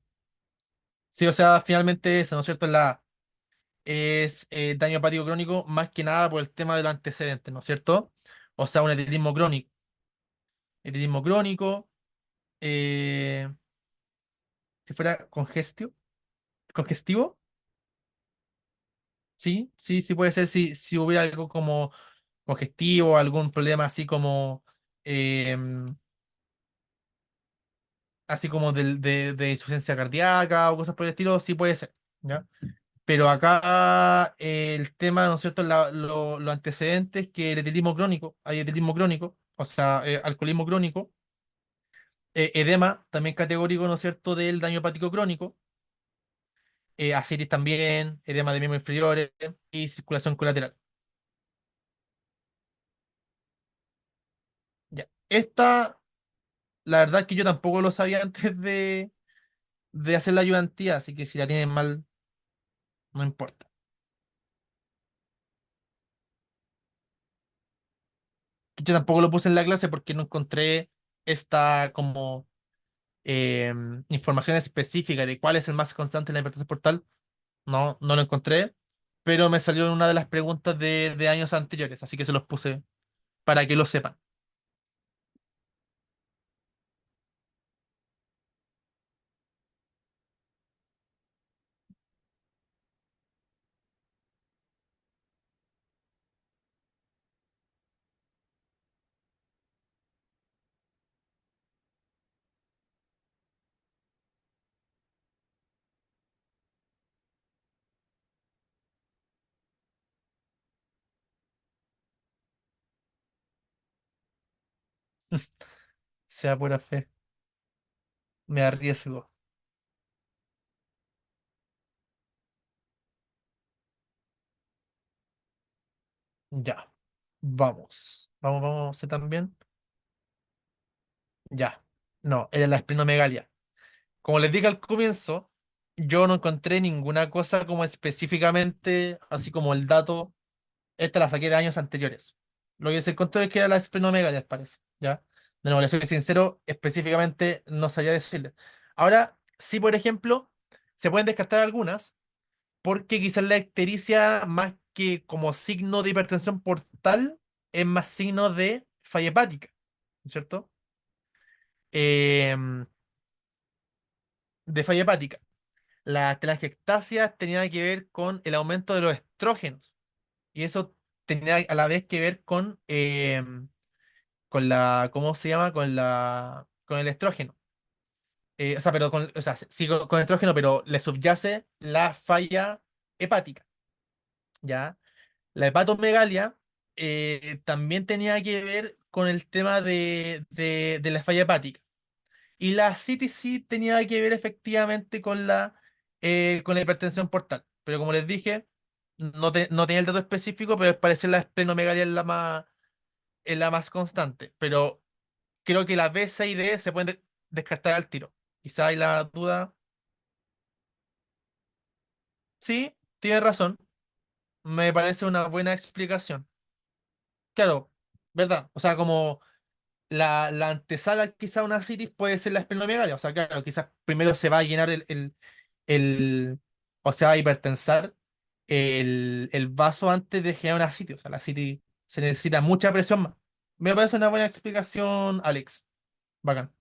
Sí, o sea, finalmente eso, ¿no es cierto? La A es daño hepático crónico más que nada por el tema de los antecedentes, ¿no es cierto? O sea, un etetismo crónico. Etetismo crónico, eh, si fuera congestivo, sí, sí, sí puede ser si hubiera algo como congestivo, algún problema así como... em, así como de insuficiencia cardíaca o cosas por el estilo, sí puede ser, ¿ya? Pero acá el tema, ¿no es cierto? Los antecedentes que el etelismo crónico, hay etelismo crónico, o sea, alcoholismo crónico, edema, también categórico, ¿no es cierto?, del daño hepático crónico, ascitis también, edema de miembros inferiores y circulación colateral. Ya. Esta, la verdad que yo tampoco lo sabía antes de hacer la ayudantía, así que si la tienen mal, no importa. Yo tampoco lo puse en la clase porque no encontré esta como información específica de cuál es el más constante en la hipertensión portal. No, no lo encontré, pero me salió en una de las preguntas de años anteriores, así que se los puse para que lo sepan. Sea pura fe, me arriesgo. Ya, vamos. Vamos, vamos, ¿se también? Ya. No, era la esplenomegalia. Como les dije al comienzo, yo no encontré ninguna cosa como específicamente, así como el dato. Esta la saqué de años anteriores. Lo que se encontró es que era la esplenomegalia, parece. ¿Ya? De nuevo, les soy sincero, específicamente no sabía decirles. Ahora, sí, por ejemplo, se pueden descartar algunas, porque quizás la ictericia, más que como signo de hipertensión portal, es más signo de falla hepática, ¿no es cierto? Em, de falla hepática. La telangiectasia tenía que ver con el aumento de los estrógenos, y eso tenía a la vez que ver con la, ¿cómo se llama? Con el estrógeno. O sea, pero o sea, sí con estrógeno, pero le subyace la falla hepática, ¿ya? La hepatomegalia también tenía que ver con el tema de la falla hepática. Y la ascitis sí tenía que ver efectivamente con la hipertensión portal. Pero como les dije, no tenía el dato específico, pero al parecer la esplenomegalia es la más constante. Pero creo que la B, C y D se pueden descartar al tiro. Quizá hay la duda. Sí, tiene razón. Me parece una buena explicación. Claro, ¿verdad? O sea, como la antesala quizá a una citis puede ser la esplenomegalia. O sea, claro, quizás primero se va a llenar o se va a hipertensar el vaso antes de generar una citis. O sea, la citis se necesita mucha presión más. Me parece una buena explicación, Alex. Bacán.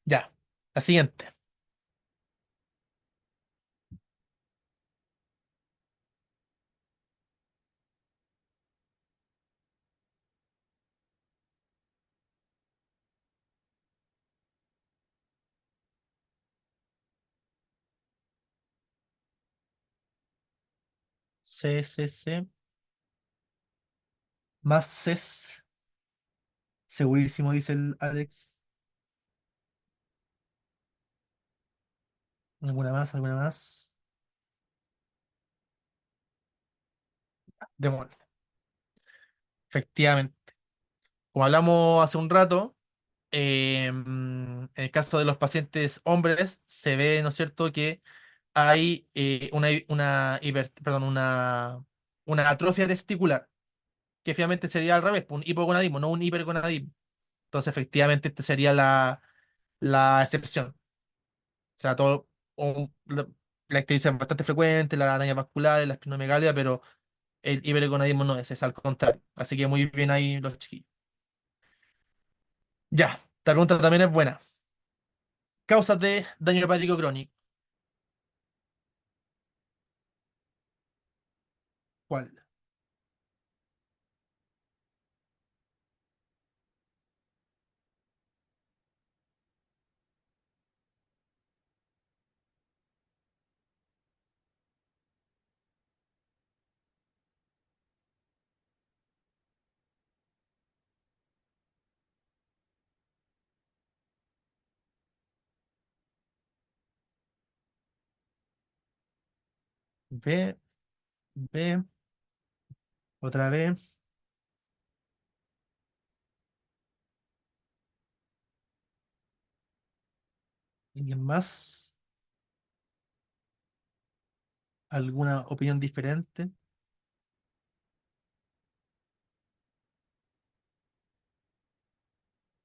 Ya, la siguiente. C, C, C, más CES. Segurísimo, dice el Alex. ¿Alguna más? ¿Alguna más? Démosle. Efectivamente. Como hablamos hace un rato, en el caso de los pacientes hombres, se ve, ¿no es cierto?, que hay perdón, una atrofia testicular, que finalmente sería al revés, pues, un hipogonadismo, no un hipergonadismo. Entonces, efectivamente, esta sería la excepción. O sea, la ictericia es bastante frecuente, la araña vascular, la esplenomegalia, pero el hipergonadismo no es al contrario. Así que muy bien ahí los chiquillos. Ya, esta pregunta también es buena. Causas de daño hepático crónico. ¿Cuál? B, B, otra vez. ¿Alguien más? ¿Alguna opinión diferente?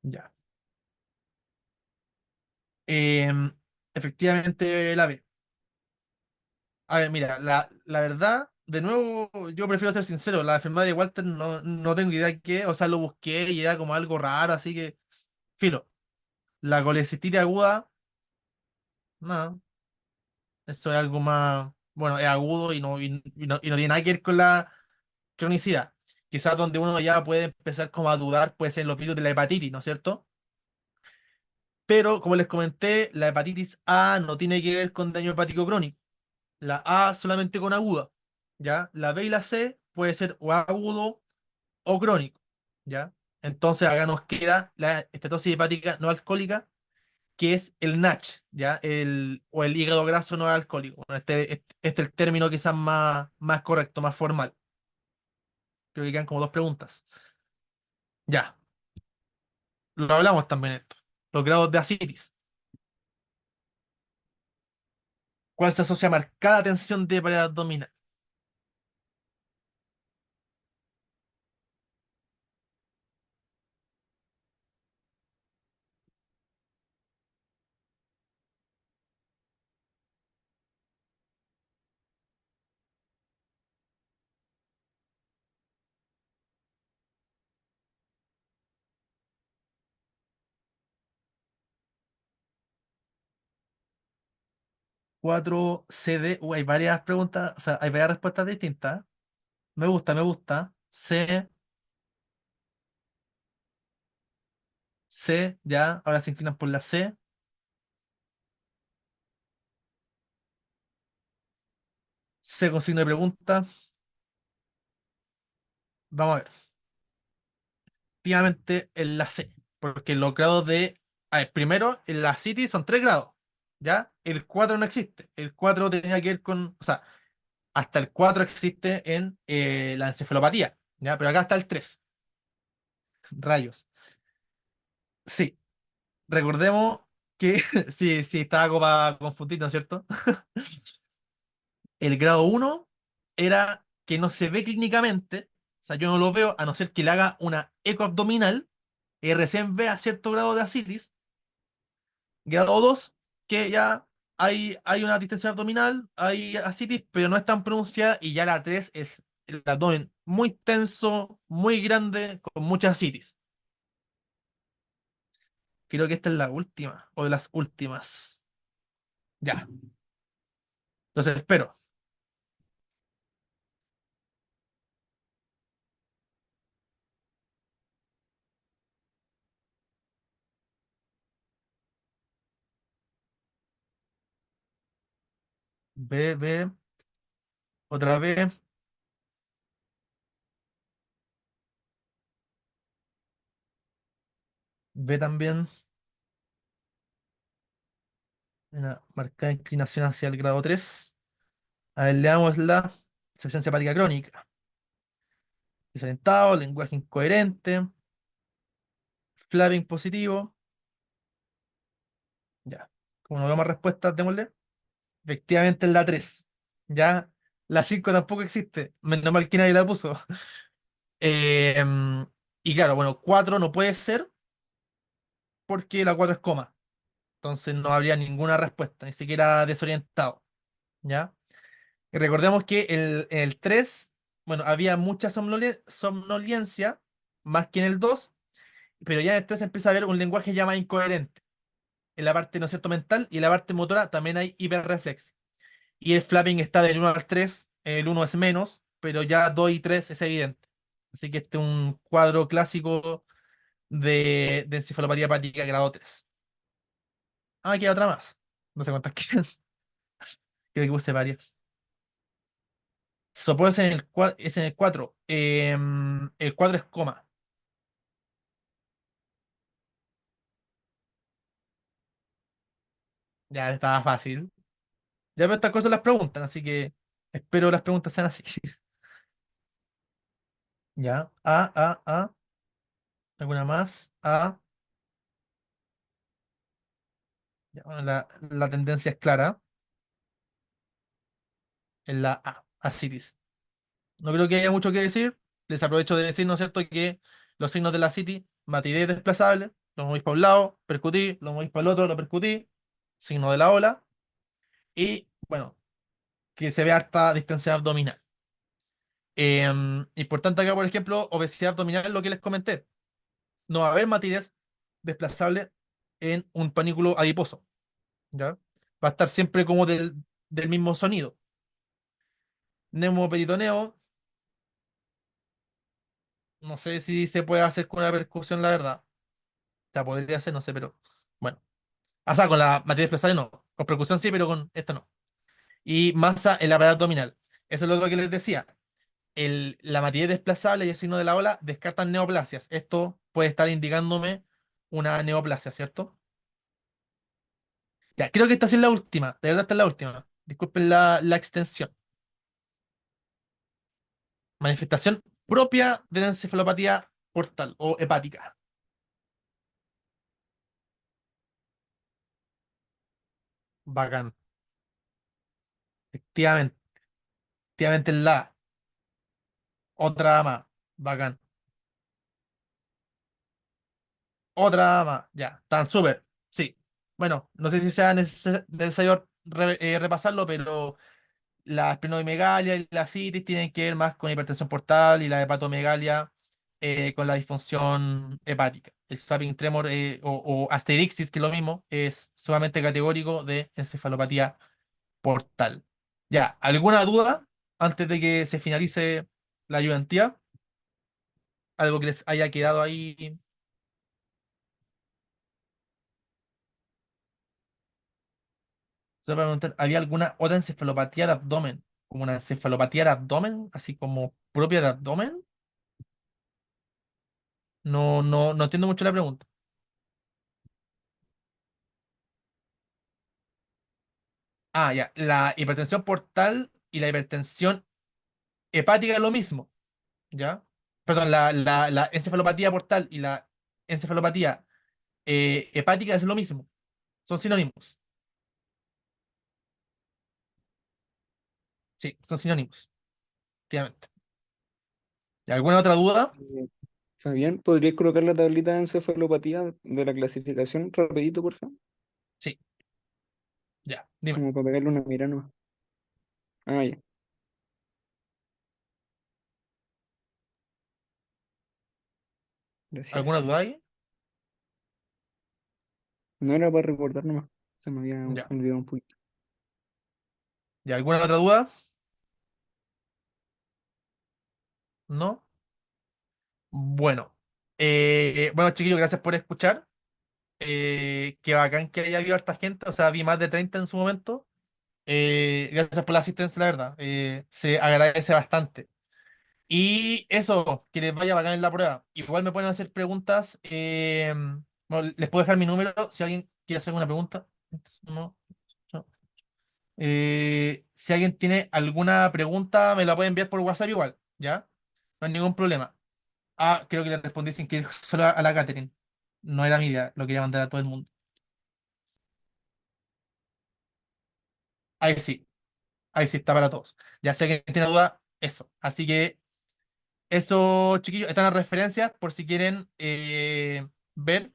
Ya. Em, Efectivamente, la B. A ver, mira, la verdad, de nuevo, yo prefiero ser sincero. La enfermedad de Walter no tengo idea qué, o sea, lo busqué y era como algo raro, así que, filo. La colecistitis aguda, no, eso es algo más, bueno, es agudo y no tiene nada que ver con la cronicidad. Quizás donde uno ya puede empezar como a dudar puede ser en los virus de la hepatitis, ¿no es cierto? Pero, como les comenté, la hepatitis A no tiene que ver con daño hepático crónico. La A solamente con aguda, ¿ya? La B y la C puede ser o agudo o crónico, ¿ya? Entonces acá nos queda la estatosis hepática no alcohólica, que es el NASH, ¿ya? O el hígado graso no alcohólico. Bueno, este es el término quizás más correcto, más formal. Creo que quedan como dos preguntas. Ya, lo hablamos también esto. Los grados de ascitis. ¿Cuál se asocia a marcada tensión de pared abdominal? 4 CD. Hay varias preguntas, o sea, hay varias respuestas distintas. Me gusta, me gusta. C, C, ya. Ahora se inclinan por la C. C con signo de pregunta. Vamos a ver. Efectivamente, en la C. Porque los grados de. A ver, primero, en la City son 3 grados. ¿Ya? El 4 no existe. El 4 tenía que ver con. O sea, hasta el 4 existe en la encefalopatía. ¿Ya? Pero acá está el 3. Rayos. Sí. Recordemos que. Sí, sí, estaba algo para confundir, ¿no es cierto? El grado uno era que no se ve clínicamente. O sea, yo no lo veo a no ser que le haga una eco abdominal y recién vea cierto grado de ascitis. Grado 2 que ya hay una distensión abdominal, hay ascitis, pero no es tan pronunciada. Y ya la 3 es el abdomen muy tenso, muy grande, con mucha ascitis. Creo que esta es la última, o de las últimas. Ya, entonces espero. B, B, otra vez, B también. Una marcada inclinación hacia el grado 3. A ver, leamos la insuficiencia hepática crónica. Desorientado, lenguaje incoherente, flapping positivo. Ya. Como no veo más respuestas, démosle. Efectivamente es la 3. Ya. La 5 tampoco existe. Menos mal que nadie la puso. Em, y claro, bueno, 4 no puede ser porque la 4 es coma. Entonces no habría ninguna respuesta, ni siquiera desorientado. ¿Ya? Y recordemos que el 3 bueno, había mucha somnolencia, más que en el 2, pero ya en el 3 empieza a haber un lenguaje ya más incoherente. En la parte, ¿no es cierto?, mental y en la parte motora también hay hiperreflexia. Y el flapping está del 1 al 3, el uno es menos, pero ya 2 y 3 es evidente. Así que este es un cuadro clásico de encefalopatía hepática grado 3. Ah, queda otra más. No sé cuántas quedan. Creo que puse varias. Sopor es en el 4. El 4 es coma. Ya estaba fácil. Ya pero estas cosas las preguntan, así que Espero las preguntas sean así. Ya. A. ¿Alguna más? A. Ya, bueno, la tendencia es clara. En la A. Asitis. No creo que haya mucho que decir. Les aprovecho de decir, ¿no es cierto?, que los signos de la City, matidez desplazable, lo movéis para un lado, percutí, lo movéis para el otro, lo percutí, signo de la ola, y bueno, que se ve harta distancia abdominal. Importante acá, por ejemplo, obesidad abdominal, lo que les comenté. No va a haber matidez desplazable en un panículo adiposo, ¿ya? Va a estar siempre como del mismo sonido. Neumoperitoneo, no sé si se puede hacer con una percusión, la verdad. O sea, podría ser, no sé, pero bueno. O sea, con la matidez desplazable no. Con percusión sí, pero con esta no. Y masa en la pared abdominal. Eso es lo otro que les decía. La matidez desplazable y el signo de la ola descartan neoplasias. Esto puede estar indicándome una neoplasia, ¿cierto? Ya, creo que esta sí es la última. De verdad, esta es la última. Disculpen la extensión. Manifestación propia de la encefalopatía portal o hepática. Bacán. Efectivamente, efectivamente es la A. Otra más. Bacán. Otra más. Ya, están súper. Sí. Bueno, no sé si sea necesario repasarlo, pero la esplenomegalia y la citis tienen que ver más con hipertensión portal y la hepatomegalia con la disfunción hepática. El Zapping tremor o asterixis, que es lo mismo, es sumamente categórico de encefalopatía portal. Ya, ¿alguna duda antes de que se finalice la ayudantía? ¿Algo que les haya quedado ahí? Se me preguntar, ¿había alguna otra encefalopatía de abdomen? ¿Como una encefalopatía de abdomen? Así como propia de abdomen. No entiendo mucho la pregunta. Ah, ya. La hipertensión portal y la hipertensión hepática es lo mismo, ¿ya? Perdón, la encefalopatía portal y la encefalopatía hepática es lo mismo. Son sinónimos. Sí, son sinónimos, efectivamente. ¿Y alguna otra duda? Eh, Fabián, ¿podrías colocar la tablita de encefalopatía de la clasificación rapidito, por favor? Sí, ya. Dime. Como para pegarle una mirada nomás. Ah, ya, ¿Alguna gracias. duda ahí? No era para recordar nomás. Se me había Ya. olvidado un poquito. ¿Y alguna otra duda? ¿No? Bueno. Bueno, chiquillos, gracias por escuchar. Qué bacán que haya habido harta gente. O sea, vi más de 30 en su momento. Gracias por la asistencia, la verdad. Se agradece bastante. Y eso, que les vaya bacán en la prueba. Igual me pueden hacer preguntas. Bueno, les puedo dejar mi número si alguien quiere hacer alguna pregunta. No, no. Si alguien tiene alguna pregunta, me la puede enviar por WhatsApp igual, ¿ya? No hay ningún problema. Ah, creo que le respondí sin querer solo a la Catherine. No era mi idea, lo quería mandar a todo el mundo. Ahí sí está para todos. Ya sé que tiene duda, eso. Así que eso, chiquillos, están las referencias por si quieren ver.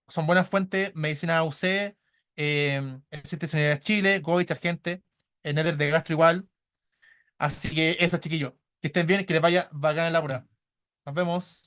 Son buenas fuentes, Medicina UC, el CT Sanidad Chile, Goich, Argente, el Nether de Gastro igual. Así que eso, chiquillos. Que estén bien, que les vaya bacán en la prueba. Nos vemos.